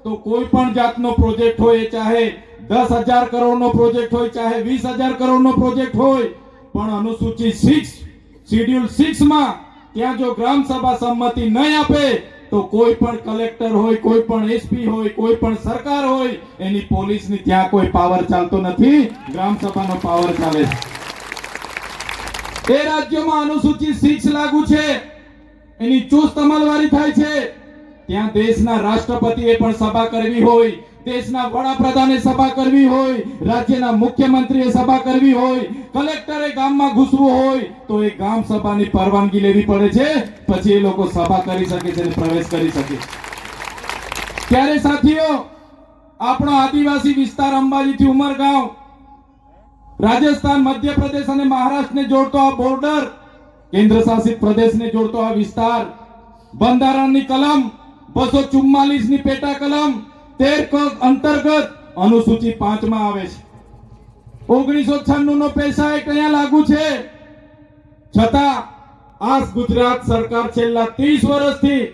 તો કોઈ પણ જાતનો પ્રોજેક્ટ હોય, ચાહે 10,000 કરોડનો પ્રોજેક્ટ હોય, ચાહે 20,000 કરોડનો પ્રોજેક્ટ હોય, પણ અનુસૂચિ 6 શેડ્યુલ 6 માં ત્યાં જો ગ્રામ સભા સંમતિ નહીં આપે તો કોઈ પણ કલેક્ટર હોય, કોઈ પણ એસપી હોય, કોઈ પણ સરકાર હોય, એની પોલીસની ત્યાં કોઈ પાવર ચાલતો નથી, ગ્રામ સભાનો પાવર ચાલે છે. એ રાજ્યોમાં અનુસૂચિ 6 લાગુ છે, એની ચુસ્ત અમલવારી થાય છે. ત્યાં દેશના રાષ્ટ્રપતિએ પણ સભા કરવી હોય, દેશના વડાપ્રધાને સભા કરવી હોય, રાજ્યના મુખ્યમંત્રીએ સભા કરવી હોય, કલેક્ટરે ગામમાં ઘૂસવું હોય તો એ ગામ સભાની પરવાનગી લેવી પડે છે, પછી એ લોકો સભા કરી શકે છે અને પ્રવેશ કરી શકે. ત્યારે સાથીઓ, આપણો આદિવાસી વિસ્તાર અંબાજીથી ઉમરગાંવ, રાજસ્થાન, મધ્યપ્રદેશ અને મહારાષ્ટ્રને જોડતો આ બોર્ડર, કેન્દ્ર શાસિત પ્રદેશને જોડતો આ વિસ્તાર, બંધારણની કલમ 244 ની પેટા કલમ 13 અંતર્ગત અનુસૂચિ 5 માં આવે છે. 1996 નો પૈસા એક્ટ અહીંયા લાગુ છે. છતાં આ ગુજરાત સરકાર છેલ્લા 30 વર્ષથી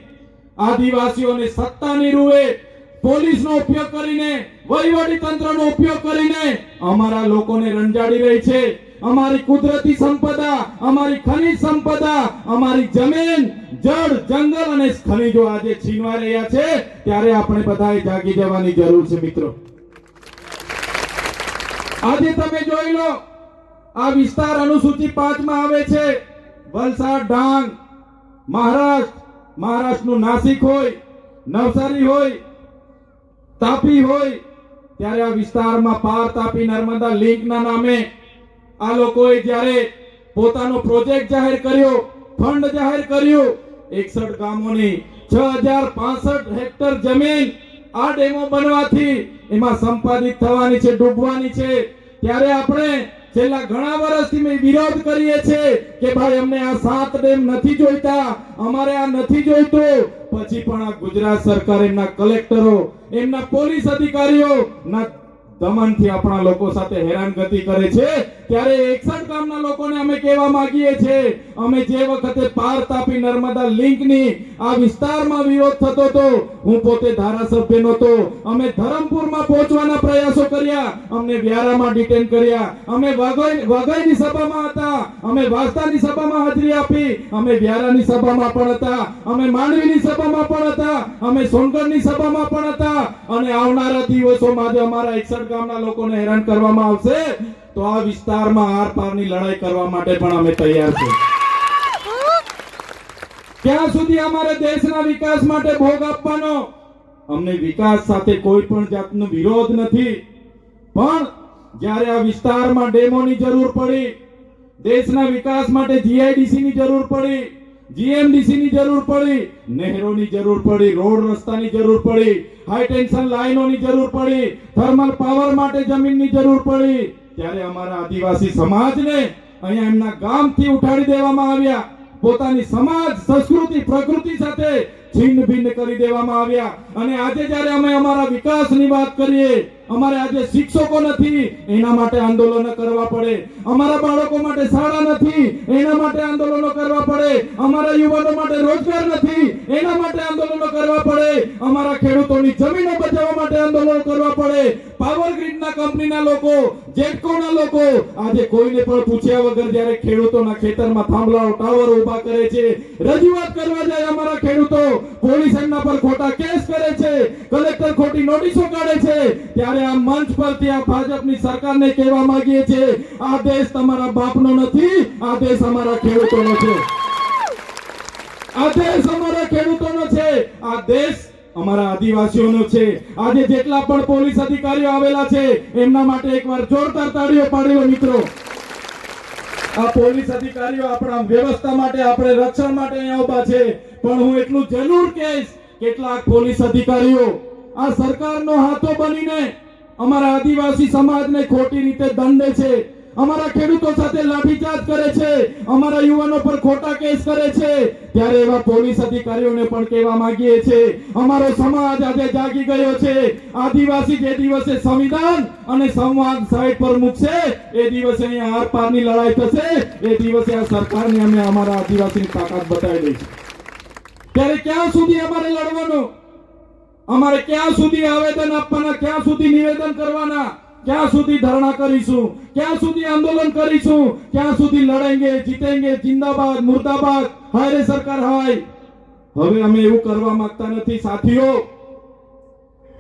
આદિવાસીઓને સત્તાની રૂએ પોલીસનો ઉપયોગ કરીને, વહીવટી તંત્રનો ઉપયોગ કરીને અમારા લોકોને રંજાડી રહી છે. અમારી કુદરતી સંપદા, અમારી ખનિજ સંપદા, અમારી જમીન, જળ, જંગલ અને ખનિજો આજે છીનવા રહ્યા છે. ત્યારે આપણે બધાએ જાગી જવાની જરૂર છે મિત્રો. આજે તમે જોઈ લો, આ વિસ્તાર અનુસૂચિ 5 માં આવે છે. વલસાડ, ડાંગ, મહારાષ્ટ્રનું નાસિક હોય, નવસારી હોય, તાપી હોય, ત્યારે આ વિસ્તારમાં પાર, તાપી, નર્મદા લિંકના નામે આ લોકોએ જ્યારે પોતાનો પ્રોજેક્ટ જાહેર કર્યો, ફંડ જાહેર કર્યું, 61 ગામોની 6065 હેક્ટર જમીન આ ડેમો બનવાથી એમાં સંપાદિત થવાની છે, ડૂબવાની છે. ત્યારે આપણે છેલ્લા ઘણા વર્ષથી મેં વિરોધ કરીએ છીએ કે ભાઈ અમને આ 7 ડેમ નથી જોઈતા, અમારે આ નથી જોઈતું. પછી પણ આ ગુજરાત સરકાર, એમના કલેક્ટરો, એમના પોલીસ અધિકારીઓ ના દમનથી આપણા લોકો સાથે હેરાનગતિ કરે છે, ત્યારે 61 ગામના લોકોને અમે કહેવા માંગીએ છીએ, અમે જે વખતે પાર તાપી નર્મદા લિંકની આ વિસ્તારમાં વિરોધ થતો હતો, હું પોતે ધારાસભ્ય નહોતો, અમે ધરમપુરમાં પહોંચવાના પ્રયાસો કર્યા, અમને વ્યારામાં ડિટેન કર્યા, અમે વાઘોઈની સભામાં હતા, અમે વાસ્તાની સભામાં હાજરી આપી, અમે વ્યારાની સભામાં પણ હતા, અમે માંડવીની સભામાં પણ હતા, અમે સોનગઢની સભામાં પણ હતા, અને આવનારા દિવસોમાં જો અમારા 61 ગામના લોકોને હેરાન કરવામાં આવશે તો આ વિસ્તારમાં આર પારની લડાઈ કરવા માટે પણ અમે તૈયાર છીએ. ક્યાં સુધી અમારે દેશના વિકાસ માટે ભોગ આપવાનો? અમને વિકાસ સાથે કોઈ પણ જાતનો વિરોધ નથી, પણ જ્યારે આ વિસ્તારમાં ડેમોની જરૂર પડી, દેશના વિકાસ માટે જીઆઈડીસી ની જરૂર પડી, જીએમડીસી ની જરૂર પડી, નહેરોની જરૂર પડી, રોડ રસ્તાની જરૂર પડી, હાઈ ટેન્શન લાઈનોની જરૂર પડી, થર્મલ પાવર માટે જમીનની જરૂર પડી, ત્યારે અમારા આદિવાસી સમાજને અહીંયા એમના ગામથી ઉઠાડી દેવામાં આવ્યા, પોતાની સમાજ સંસ્કૃતિ પ્રકૃતિ સાથે છિન્ન ભિન્ન કરી દેવામાં આવ્યા. અને આજે જ્યારે અમે અમારા વિકાસની વાત કરીએ, અમારે આજે શિક્ષકો નથી, એના માટે આંદોલનો કરવા પડે, અમારા બાળકો માટે શાળા નથી, એના માટે આંદોલનો કરવા પડે, અમારા યુવાનો માટે રોજગાર નથી, એના માટે આંદોલનો કરવા પડે, અમારા ખેડૂતોની જમીનો બચાવવા માટે આંદોલનો કરવા પડે. પાવર ગ્રીડના કંપનીના લોકો, જેટકોના લોકો આજે કોઈને પણ પૂછ્યા વગર જ્યારે ખેડૂતોના ખેતરમાં થાંભલાઓ ટાવર ઊભા કરે છે, રજૂઆત કરવા જાય અમારા ખેડૂતો, પોલીસ એમના પર ખોટા કેસ કરે છે, કલેક્ટર ખોટી નોટિસો કાઢે છે, ત્યારે આ મંચ પરથી આ ભાજપની સરકારને કહેવા માંગીએ છીએ, આ દેશ તમારા બાપનો નથી, આ દેશ અમારા ખેડૂતોનો છે, આ દેશ અમારા ખેડૂતોનો છે, આ દેશ અમારા આદિવાસીઓનો છે. આજે જેટલા પણ પોલીસ અધિકારીઓ આવેલા છે એમના માટે એકવાર જોરદાર તાળીઓ પાડ્યો મિત્રો. આ પોલીસ અધિકારીઓ આપણા વ્યવસ્થા માટે, આપણે રક્ષણ માટે અહીંયા ઉભા છે, પણ હું એટલું જરૂર કહીશ, કેટલાક પોલીસ અધિકારીઓ આ સરકારનો હાથો બનીને અમારા આદિવાસી સમાજને ખોટી રીતે દંડે છે, અમારા ખેડૂતો સાથે લાઠીચાર્જ કરે છે, અમારા યુવાનો પર ખોટા કેસ કરે છે, ત્યારે એવા પોલીસ અધિકારીઓને પણ કહેવા માંગીએ છીએ, અમારો સમાજ આજે જાગી ગયો છે. આદિવાસી જે દિવસે સંવિધાન અને સંવાદ સાઈડ પર મૂકશે, એ દિવસે અહીંયા આર પારની લડાઈ થશે, એ દિવસે આ સરકારને અમે અમારા આદિવાસીની તાકાત બતાવી દઈશું. ત્યારે ક્યાં સુધી અમારે લડવાનું? અમારે ક્યાં સુધી આવેદન આપવાના? ક્યાં સુધી નિવેદન કરવાના? ક્યાં સુધી ધરણા કરીશું? ક્યાં સુધી આંદોલન કરીશું? ક્યાં સુધી લડેંગે, જીતેંગે, જિંદાબાદ, મુર્દાબાદ, હાય રે સરકાર હાય? હવે અમે એવું કરવા માંગતા નથી સાથીઓ.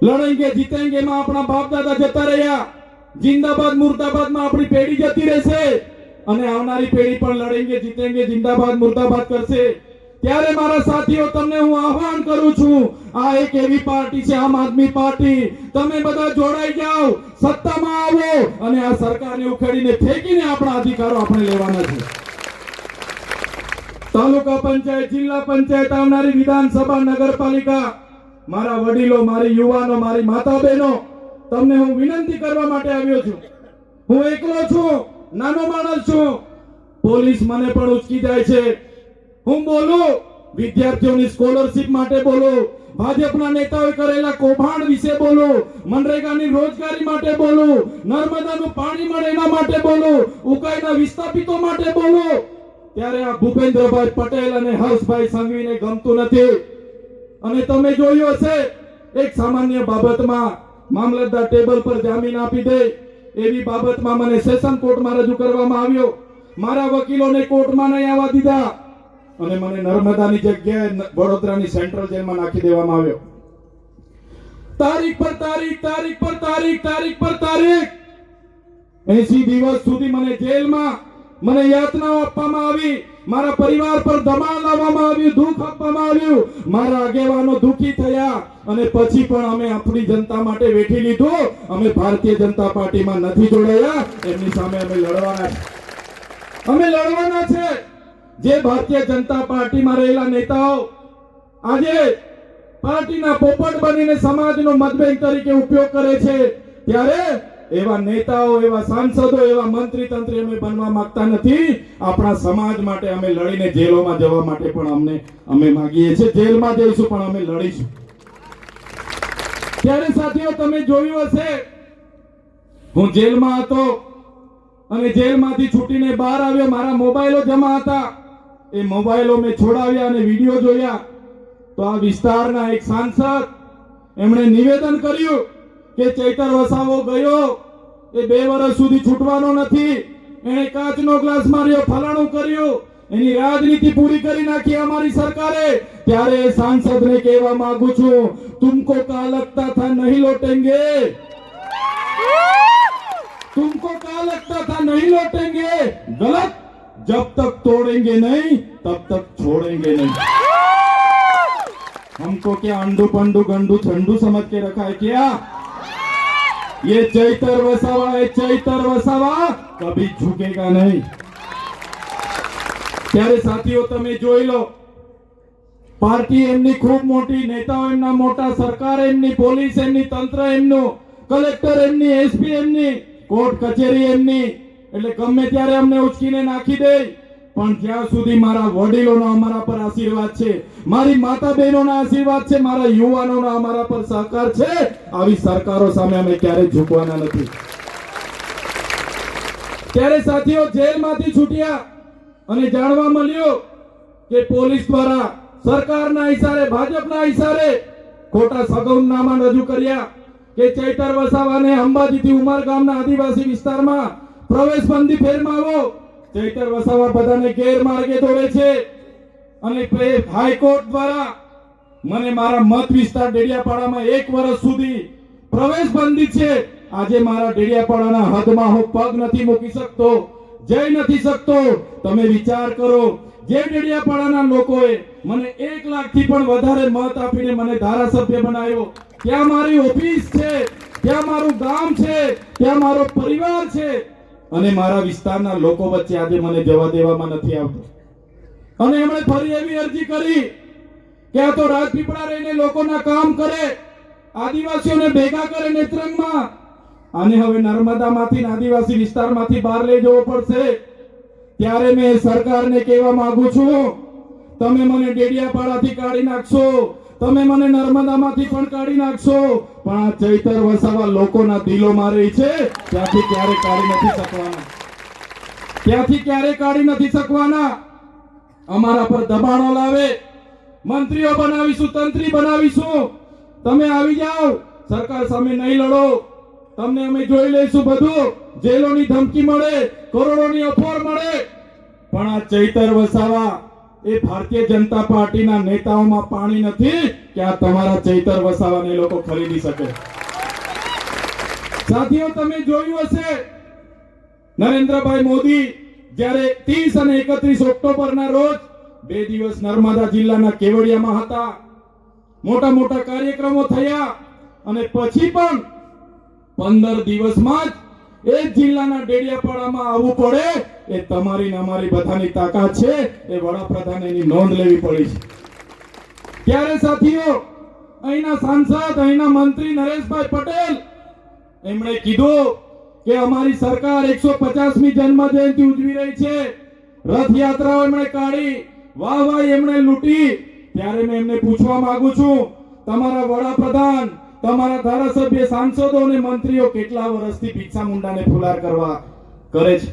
લડેંગે જીતેંગે માં આપણા બાપ દાદા જતા રહ્યા, જિંદાબાદ મુર્દાબાદ માં આપણી પેઢી જતી રહેશે, અને આવનારી પેઢી પણ લડેંગે જીતેંગે જિંદાબાદ મુર્દાબાદ કરશે. ત્યારે મારા સાથીઓ, તમને હું આહ્વાન કરું છું, આ એક એવી પાર્ટી છે, આમ આદમી પાર્ટી, તમે બધા જોડાઈ જાઓ, સત્તામાં આવો અને આ સરકારને ઉખેડીને ફેંકીને આપણા અધિકારો આપણે લેવાના છે. તાલુકા પંચાયત, જિલ્લા પંચાયત, આવનારી વિધાનસભા, નગરપાલિકા, મારા વડીલો, મારી યુવાનો, મારી માતા બહેનો, તમને હું વિનંતી કરવા માટે આવ્યો છું. હું એકલો છું, નાનો માણસ છું, પોલીસ મને પણ ઉચકી જાય છે. હું બોલું વિદ્યાર્થીઓની સ્કોલરશિપ માટે બોલું, ભાજપના નેતાઓએ કરેલા કૌભાંડ વિશે બોલું, મનરેગાની રોજગારી માટે બોલું, નર્મદાનું પાણી મળે એના માટે બોલું, ઉકાઈના વિસ્થાપિતો માટે બોલું, ત્યારે આ ભૂપેન્દ્રભાઈ પટેલ અને હર્ષભાઈ સંઘવીને ગમતું નથી. અને તમે જોયું હશે, એક સામાન્ય બાબતમાં મામલતદાર ટેબલ પર જામીન આપી દે એવી બાબતમાં મને સેશન કોર્ટમાં રજૂ કરવામાં આવ્યો. મારા વકીલોને કોર્ટમાં નહીં આવવા દીધા અને મને નર્મદાની જગ્યાએ વડોદરાની સેન્ટ્રલ જેલમાં નાખી દેવામાં આવ્યો. તારીખ પર તારીખ, તારીખ પર તારીખ, તારીખ પર તારીખ, 80 દિવસ સુધી મને જેલમાં મને યાતનાઓ આપવામાં આવી, મારા પરિવાર પર દબાણ લાવવામાં આવ્યું, દુઃખ આપવામાં આવ્યું, મારા આગેવાનો દુઃખી થયા, અને પછી પણ અમે આપણી જનતા માટે વેઠી લીધું. અમે ભારતીય જનતા પાર્ટીમાં નથી જોડાયા, એમની સામે અમે લડવાના છે, અમે લડવાના છે. જે ભારતીય જનતા પાર્ટીમાં રહેલા નેતાઓ આજે પાર્ટીના પોપટ બનીને સમાજનો મતબેંક તરીકે ઉપયોગ કરે છે, ત્યારે એવા નેતાઓ, એવા સાંસદો, એવા મંત્રી તંત્રી અમે બનવા માંગતા નથી. આપણા સમાજ માટે અમે લડીને જેલોમાં જવા માટે પણ અમે માંગીએ છીએ. જેલમાં જઈશું પણ અમે લડીશું. ત્યારે સાથીઓ, તમે જોયું હશે હું જેલમાં હતો અને જેલમાંથી છૂટીને બહાર આવ્યો, મારા મોબાઈલો જમા હતા. એ મોબાઈલો મેં છોડાવ્યા અને વિડીયો જોયા તો આ વિસ્તારના એક સાંસદ એમણે નિવેદન કર્યું કે ચૈતર વસાવો ગયો એ 2 વર્ષ સુધી છૂટવાનો નથી, એણે કાચનો ગ્લાસ માર્યો, ફલાણું કર્યું, એની રાજનીતિ પૂરી કરી નાખી અમારી સરકારે. ત્યારે એ સાંસદને કહેવા માંગુ છું, તુમકો કા લગતા થા નહીં લौटेंगे, तुमको क्या लगता था नहीं लौटेंगे, गलत. जब तक तोड़ेंगे नहीं तब तक छोड़ेंगे नहीं. हमको क्या अंडू पंडू गंडू छंडू समझ के रखा है क्या? ये चैतर वसावा है, चैतर वसावा कभी झुकेगा नहीं. ત્યારે સાથીઓ તમે જોઈ લો, પાર્ટી એમની ખૂબ મોટી, નેતાઓ એમના મોટા, સરકાર એમની, પોલીસ એમની, તંત્ર એમનું, કલેક્ટર એમની, એસપી એમની, કોર્ટ કચેરી એમની. એટલે ગમે ત્યારે અમને ઉચકીને નાખી દે, પણ જ્યાં સુધી મારા વડીલોનો અમારા પર આશીર્વાદ છે, મારી માતા બહેનોના આશીર્વાદ છે, મારા યુવાનોનો અમારા પર સહકાર છે, આવી સરકારો સામે અમે ક્યારેય ઝૂકવાના નથી. ત્યારે સાથીઓ જેલમાંથી છૂટ્યા અને જાણવા મળ્યું કે પોલીસ દ્વારા સરકારના ઇશારે, ભાજપના ઇશારે ખોટા સગવડનામા રજૂ કર્યા કે ચૈતર વસાવાને અંબાજીથી ઉમરગામના આદિવાસી વિસ્તારમાં પ્રવેશબંધી ફેરમાવો. ચૈતર વસાવા બધાને ગેરમાર્ગે દોરે છે અને હાઈકોર્ટ દ્વારા મને મારા મત વિસ્તાર ડેડિયાપાડામાં 1 વર્ષ સુધી પ્રવેશબંધી છે. આજે મારા ડેડિયાપાડાના હદમાં હું પગ નથી મૂકી શકતો, જઈ નથી શકતો. તમે વિચાર કરો, જે ડેડિયાપાડાના લોકોએ મને 1 લાખથી પણ વધારે મત આપીને મને ધારાસભ્ય બનાવ્યો, ત્યાં મારી ઓફિસ છે, ત્યાં મારું ગામ છે, ત્યાં મારો પરિવાર છે, અને મારા વિસ્તારના લોકો વચ્ચે આજે મને જવા દેવામાં નથી આવતું. અને એમણે ફરી એવી અરજી કરી કે આ તો રાજપીપળા રહીને લોકોના કામ કરે, આદિવાસીઓને ભેગા કરે નેત્રંગમાં, આને હવે નર્મદામાંથી આદિવાસી વિસ્તારમાંથી બહાર લઈ જવો પડશે. ત્યારે મેં સરકારને કહેવા માંગુ છું, તમે મને ડેડિયાપાડાથી કાઢી નાખશો, તમે મને નર્મદામાંથી પણ કાઢી નાખશો, પણ આ ચૈતર વસાવા લોકોના દિલોમાં રહી છે, ત્યાંથી ક્યારે કાઢી નથી શકવાના, ત્યાંથી ક્યારે કાઢી નથી શકવાના. અમારા પર દબાણો લાવે, મંત્રીઓ બનાવીશું, તંત્રી બનાવીશું, તમે આવી જાઓ, સરકાર સામે નહીં લડો, તમને અમે જોઈ લઈશું બધું. જેલોની ધમકી મળે, કરોડોની ઓફર મળે, પણ આ ચૈતર વસાવા એ ભારતીય જનતા પાર્ટીના નેતાઓમાં પાણી નથી કે આ તમારા ચૈતર વસાવાને લોકો ખરીદી શકે. સાથીઓ તમે જોયું હશે, નરેન્દ્રભાઈ મોદી જ્યારે 30 અને 31 ઓક્ટોબરના રોજ 2 દિવસ નર્મદા જિલ્લાના કેવડિયામાં હતા, મોટા મોટા કાર્યક્રમો થયા, અને પછી પણ 15 દિવસમાં જ એ જિલ્લાના ડેડિયાપાડામાં આવવું પડે, એ તમારી ને અમારી બધાની તાકાત છે. એ વડાપ્રધાન એની નોંધ લેવી પડી છે. ત્યારે સાથીઓ અહીંના સાંસદ, અહીંના મંત્રી નરેશભાઈ પટેલ એમણે કીધું કે અમારી સરકાર 150મી જન્મ જયંતિ ઉજવી રહી છે, રથયાત્રાઓ એમણે કાઢી, વાહ વાહ એમણે લૂંટી. ત્યારે મેં એમને પૂછવા માંગુ છું, તમારા વડાપ્રધાન, તમારા ધારાસભ્ય, સાંસદો અને મંત્રીઓ કેટલા વર્ષથી ભિક્ષા મુંડાને ફુલાર કરવા કરે છે?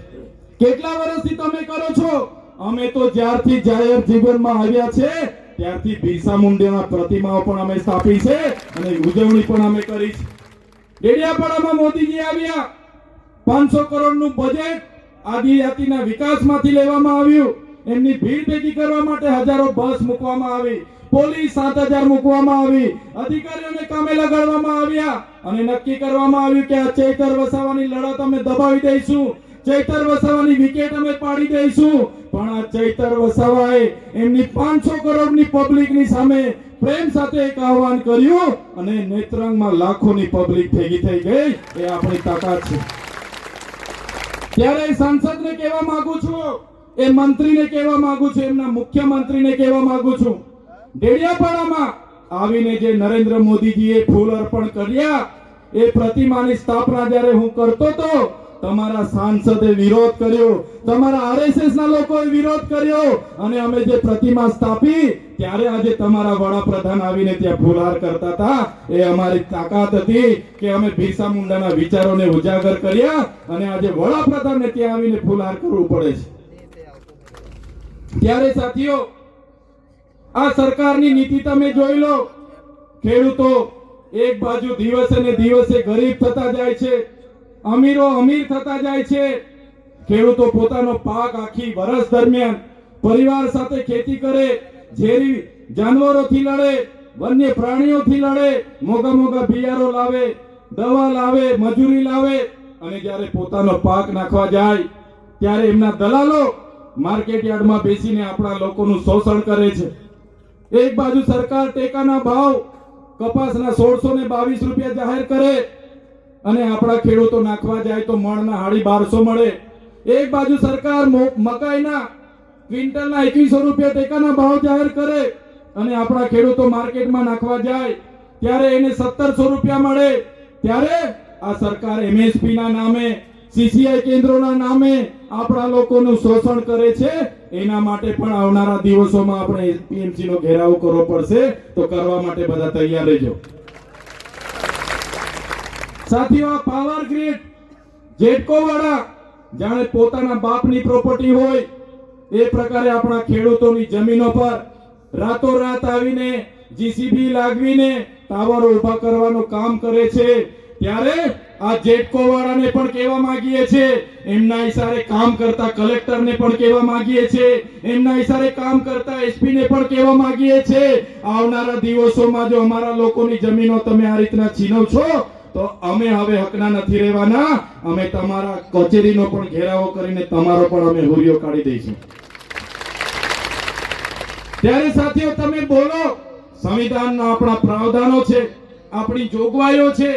કેટલા વર્ષથી તમે કરો છો? અમે તો જ્યારથી જાહેર જીવનમાં આવ્યા છે ત્યારથી બિરસા મુંડાના પ્રતિમાઓ પણ અમે સ્થાપી છે અને ઉજવણી પણ અમે કરી છે. ડેડિયાપાડામાં મોદીજી આવ્યા, 500 કરોડનું બજેટ આદિજાતિના વિકાસમાંથી લેવામાં આવ્યું. એમની ભીડ ભેગી કરવા માટે હજારો બસ મૂકવામાં આવી, પોલીસ 7000 મૂકવામાં આવી, અધિકારીઓને કામે લગાડવામાં આવ્યા, અને નક્કી કરવામાં આવ્યું કે આ ચૈતર વસાવાની લડત અમે દબાવી દઈશું, ચૈતર વસાવાની વિકેટ અમે પાડી દઈશું. પણ આ ચૈતર વસાવાએ એમની 500 કરોડની પબ્લિકની સામે પ્રેમ સાથે એક આહવાન કર્યું, અને નેત્રંગમાં લાખોની પબ્લિક ભેગી થઈ ગઈ. એ આપણી તાકાત છે. ત્યારે સાંસદને કહેવા માંગુ છું, એ મંત્રીને કહેવા માંગુ છું, એમના મુખ્યમંત્રીને કહેવા માંગુ છું, ડેડિયાપાડામાં આવીને જે નરેન્દ્ર મોદીજીએ ફૂલ અર્પણ કર્યા, એ પ્રતિમાની સ્થાપના જ્યારે હું કરતો હતો તમારા સાંસદે વિરોધ કર્યો, તમારા આરએસએસ ના લોકોએ વિરોધ કર્યો, અને અમે જે પ્રતિમા સ્થાપી ત્યારે આજે તમારા વડાપ્રધાન આવીને ત્યાં ફુલહાર કરતા હતા. એ અમારી તાકાત હતી કે અમે બિરસા મુંડાના વિચારોને ઉજાગર કર્યા, અને આજે વડાપ્રધાનને ત્યાં આવીને ફુલહાર કરવું પડે છે. ત્યારે સાથીઓ, આ સરકારની નીતિ તમે જોઈ લો. ખેડૂતો એક બાજુ દિવસે ને દિવસે ગરીબ થતા જાય છે, અમીરો અમીર થતા જાય છે. ખેડૂતો પોતાનો પાક આખી વર્ષ દરમિયાન પરિવાર સાથે ખેતી કરે, ઝેરી જાનવરોથી લડે, વન્ય પ્રાણીઓથી લડે, મોગા મોગા બિયારો લાવે, દવા લાવે, મજૂરી લાવે, અને જ્યારે પોતાનો પાક નાખવા જાય ત્યારે એમના દલાલો માર્કેટ યાર્ડમાં બેસીને આપણા લોકોનું શોષણ કરે છે. એક બાજુ સરકાર ટેકાના ભાવ કપાસના 1622 રૂપિયા જાહેર કરે, અને આપણા ખેડૂતો નાખવા જાય તો મણના 1250 મળે. એક બાજુ સરકાર મકાઈના ક્વિન્ટલના 2100 રૂપિયા ટેકાના ભાવ જાહેર કરે, અને આપણા ખેડૂતો માર્કેટમાં નાખવા જાય ત્યારે એને 1700 રૂપિયા મળે. ત્યારે આ સરકાર એમએસપી ના નામે, સીસીઆઈ કેન્દ્રોના નામે આપણા લોકોનું શોષણ કરે છે. એના માટે પણ આવનારા દિવસોમાં આપણે એપીએમસી નો ઘેરાવ કરવો પડશે, તો કરવા માટે બધા તૈયાર રહેજો. સાથીઓ, આ પાવર ગ્રીડ જેટકો વાળા જાણે પોતાના બાપની પ્રોપર્ટી હોય એ પ્રકારે આપણા ખેડૂતોની જમીનો પર રાતોરાત આવીને જીસીબી લાગવીને ટાવરો ઉભા કરવાનું કામ કરે છે. ત્યારે આ જેટકો વાળાને પણ કહેવા માંગીએ છે, એમના ઈશારે કામ કરતા કલેક્ટરને પણ કહેવા માંગીએ છે, એમના ઈશારે કામ કરતા એસપી ને પણ કહેવા માંગીએ છે, આવનારા દિવસોમાં જો અમારા લોકોની જમીનો તમે આ રીતના છીનવ છો તો અમે હવે હકના નથી રહેવાના. અમે તમારા કચેરીનો પણ ઘેરાવો કરીને તમારો પણ અમે હુરિયો કાઢી દઈશું. ત્યારે સાથીઓ, તમે બોલો, સંવિધાનના આપણા પ્રાવધાનો છે, આપણી જોગવાઈઓ છે,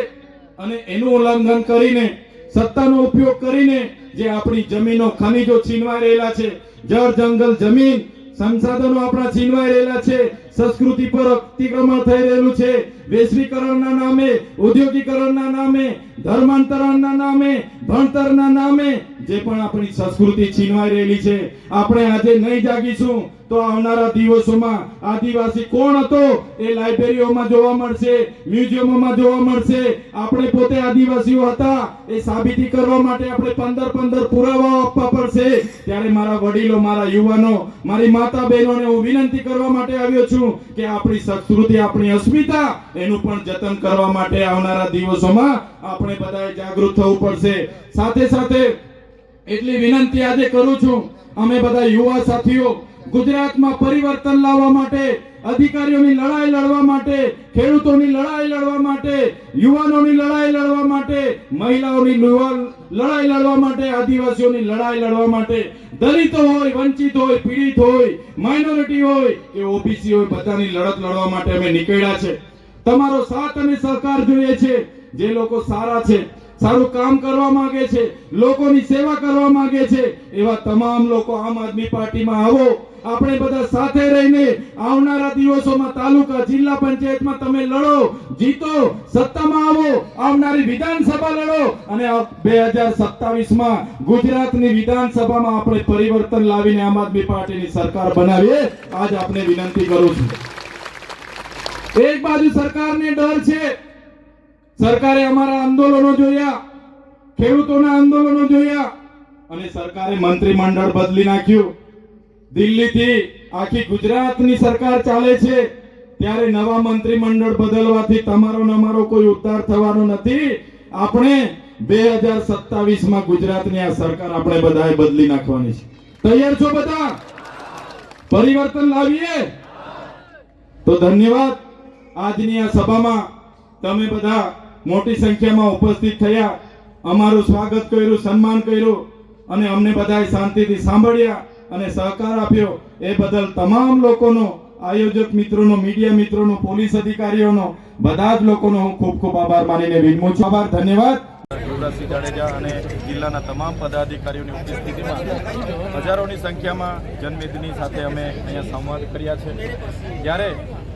અને એનું ઉલ્લંઘન કરીને, સત્તાનો ઉપયોગ કરીને જે આપણી જમીનો ખનીજો છીનવાઈ રહેલા છે, જળ જંગલ જમીન સંસાધનો આપણા છીનવાઈ રહેલા છે, સંસ્કૃતિ પર અતિક્રમણ થઈ રહેલું છે, વૈશ્વિકરણના નામે, ઔદ્યોગિકરણના નામે, ધર્માંતરણના નામે, ભણતરના નામે જે પણ આપણી સંસ્કૃતિ છીનવાઈ રહેલી છે, આપણે આજે નહીં જાગીશું તો આવનારા દિવસોમાં આદિવાસી કોણ હતો એ લાઇબ્રેરીઓમાં જોવા મળશે, મ્યુઝિયમોમાં જોવા મળશે. આપણે પોતે આદિવાસીઓ હતા એ સાબિતી કરવા માટે આપણે 15 પુરાવાઓ આપવા પડશે. ત્યારે મારા વડીલો, મારા યુવાનો, મારી માતા બહેનોને હું વિનંતી કરવા માટે આવ્યો છું કે આપણી સંસ્કૃતિ, આપણી અસ્મિતા એનું પણ જતન કરવા માટે આવનારા દિવસોમાં આપણે બધાએ જાગૃત થવું પડશે. સાથે સાથે એટલી વિનંતી આજે કરું છું, અમે બધા યુવા સાથીઓ ગુજરાતમાં પરિવર્તન લાવવા માટે, અધિકારીઓની લડાઈ લડવા માટે, ખેડૂતોની લડાઈ લડવા માટે, યુવાનોની લડાઈ લડવા માટે, મહિલાઓની લડાઈ લડવા માટે, આદિવાસીઓની લડાઈ લડવા માટે, દલિતો હોય, વંચિત હોય, પીડિત હોય, માઇનોરિટી હોય કે ઓબીસી હોય, બધાની લડત લડવા માટે અમે નીકળ્યા છે. તમારો સાથ અને સહકાર જોઈએ છે. જે લોકો સારા છે, સારું કામ કરવા માંગે છે, લોકોની સેવા કરવા માંગે છે, એવા તમામ લોકો આમ આદમી પાર્ટીમાં આવો. આપણે બધા સાથે રહીને આવનારા દિવસોમાં તાલુકા, જિલ્લા પંચાયતમાં તમે લડો, જીતો, સત્તામાં આવો, આવનારી વિધાનસભા લડો, અને 2027માં ગુજરાતની વિધાનસભામાં આપણે પરિવર્તન લાવીને આમ આદમી પાર્ટીની સરકાર બનાવીએ. આજ આપને વિનંતી કરું છું. એક બાજુ સરકારને ડર છે, સરકારે અમારા આંદોલનો જોયા, ખેડૂતોના આંદોલનો જોયા, અને સરકારે મંત્રીમંડળ બદલી નાખ્યું. દિલ્હીથી આખી ગુજરાતની સરકાર ચાલે છે, ત્યારે નવા મંત્રીમંડળ બદલવાથી તમારો ને અમારો કોઈ ઉદ્ધાર થવાનો નથી. આપણે 2027માં ગુજરાતની આ સરકાર આપણે બધાએ બદલી નાખવાની છે. તૈયાર છો બધા? પરિવર્તન લાવીએ તો ધન્યવાદ. આજની આ સભામાં તમે બધા મોટી સંખ્યામાં ઉપસ્થિત થયા, અમારું સ્વાગત કર્યું, સન્માન કર્યું, અને અમને બધાએ શાંતિથી સાંભળ્યા અને સહકાર આપ્યો. એ બદલ તમામ લોકોનો, આયોજક મિત્રોનો, મીડિયા મિત્રોનો, પોલીસ અધિકારીઓનો, બધા જ લોકોનો હું ખૂબ ખૂબ આભાર માનીને વિનમું છું. આભાર, ધન્યવાદ. યુવરાજસિંહ જાડેજા અને જિલ્લાના તમામ પદાધિકારીઓની ઉપસ્થિતિમાં હજારોની સંખ્યામાં જનમેદની સાથે અમે અહીંયા સંવાદ કર્યા છે. ત્યારે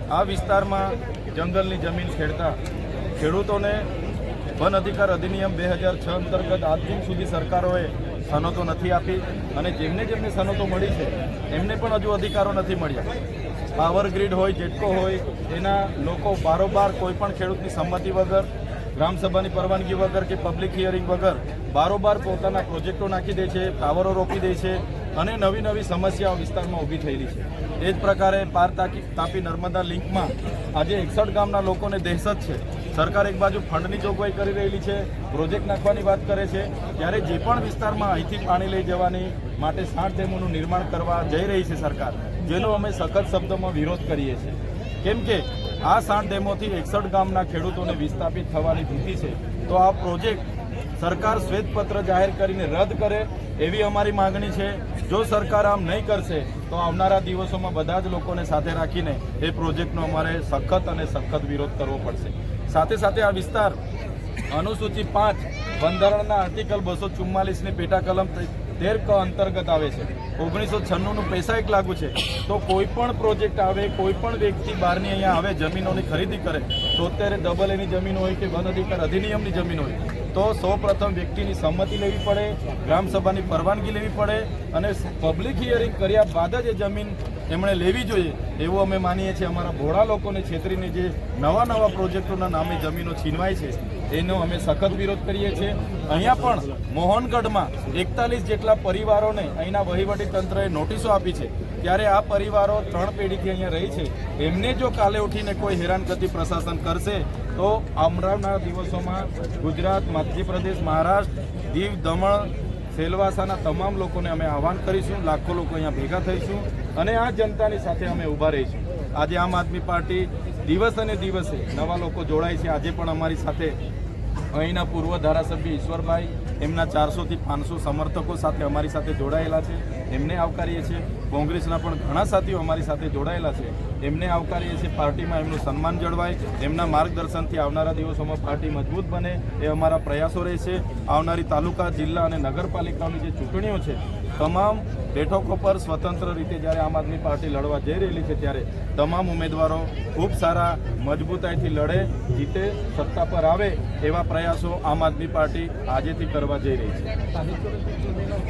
આ વિસ્તારમાં જંગલની જમીન ખેડતા ખેડૂતોને વન અધિકાર અધિનિયમ 2006 અંતર્ગત આજ દિન સુધી સરકારોએ સનતો નથી આપી અને જેમને જેમને સનતો મળી છે એમને પણ હજુ અધિકારો નથી મળ્યા. પાવર ગ્રીડ હોય, જેટકો હોય, એના લોકો બારોબાર કોઈ પણ ખેડૂતની સંમતિ વગર, ગ્રામસભાની પરવાનગી વગર કે પબ્લિક હિયરિંગ વગર બારોબાર પોતાના પ્રોજેક્ટો નાખી દે છે, ટાવરો રોપી દે છે અને નવી નવી સમસ્યાઓ વિસ્તારમાં ઊભી થયેલી છે. એ જ પ્રકારે પાર તાપી નર્મદા લિંકમાં આજે 61 ગામના લોકોને દહેશત છે. સરકાર એક બાજુ ફંડની જોગવાઈ કરી રહેલી છે, પ્રોજેક્ટ નાખવાની વાત કરે છે, ત્યારે જે પણ વિસ્તારમાં અહીંથી પાણી લઈ જવાની માટે 60 ડેમોનું નિર્માણ કરવા જઈ રહી છે સરકાર, જેનો અમે સખત શબ્દોમાં વિરોધ કરીએ છીએ. કેમ કે આ 60 ડેમોથી 61 ગામના ખેડૂતોને વિસ્થાપિત થવાની ભીતિ છે. તો આ પ્રોજેક્ટ સરકાર શ્વેતપત્ર જાહેર કરીને રદ કરે એવી અમારી માગણી છે. જો સરકાર આમ નહીં કરશે તો આવનારા દિવસોમાં બધા જ લોકોને સાથે રાખીને એ પ્રોજેક્ટનો અમારે સખત અને સખત વિરોધ કરવો પડશે. સાથે સાથે આ વિસ્તાર અનુસૂચિ 5 બંધારણના આર્ટિકલ 244ની પેટા કલમ 13 ક અંતર્ગત આવે છે. 1996નું પૈસા એક લાગુ છે. તો કોઈ પણ પ્રોજેક્ટ આવે, કોઈ પણ વ્યક્તિ બહારની અહીંયા આવે, જમીનોની ખરીદી કરે, તો અત્યારે ડબલ એની જમીન હોય કે વન અધિકાર અધિનિયમની જમીન હોય, તો સૌપ્રથમ વ્યક્તિની સંમતિ લેવી પડે, ગ્રામસભાની પરવાનગી લેવી પડે અને પબ્લિક હિયરિંગ કર્યા બાદ જ એ જમીન એમણે લેવી જોઈએ એવું અમે માનીએ છીએ. અમારા ભોળા લોકોને છેતરીને જે નવા નવા પ્રોજેક્ટોના નામે જમીનો છીનવાય છે એનો અમે સખત વિરોધ કરીએ છીએ. અહીંયા પણ મોહનગઢમાં 41 જેટલા પરિવારોને અહીંના વહીવટી તંત્રએ નોટિસો આપી છે. ત્યારે આ પરિવારો 3 પેઢીથી અહીંયા રહી છે. એમને જો કાલે ઉઠીને કોઈ હેરાનગતિ પ્રશાસન કરશે તો આવનારા દિવસોમાં ગુજરાત, મધ્યપ્રદેશ, મહારાષ્ટ્ર, દીવ, દમણ, સેલવાસાના તમામ લોકોને અમે આહવાન કરીશું. લાખો લોકો અહીંયા ભેગા થઈશું અને આ જનતાની સાથે અમે ઊભા રહીશું. આજે આમ આદમી પાર્ટી દિવસ અને દિવસે નવા લોકો જોડાય છે. આજે પણ અમારી સાથે અહીંના પૂર્વ ધારાસભ્ય ઈશ્વરભાઈ, એમના 400 થી 500 સમર્થકો સાથે અમારી સાથે જોડાયેલા છે, એમને આવકારીએ છીએ. કોંગ્રેસના પણ ઘણા સાથીઓ અમારી સાથે જોડાયેલા છે, એમને આવકારીએ છીએ. પાર્ટીમાં એમનું સન્માન જળવાય, એમના માર્ગદર્શનથી આવનારા દિવસોમાં પાર્ટી મજબૂત બને એ અમારા પ્રયાસો રહેશે. આવનારી તાલુકા, જિલ્લા અને નગરપાલિકાની જે ચૂંટણીઓ છે તમામ બેઠકો પર સ્વતંત્ર રીતે જ્યારે આમ આદમી પાર્ટી લડવા જઈ રહેલી છે ત્યારે તમામ ઉમેદવારો ખૂબ સારા મજબૂતાઈથી લડે, જીતે, સત્તા પર આવે એવા પ્રયાસો આમ આદમી પાર્ટી આજેથી કરવા જઈ રહી છે.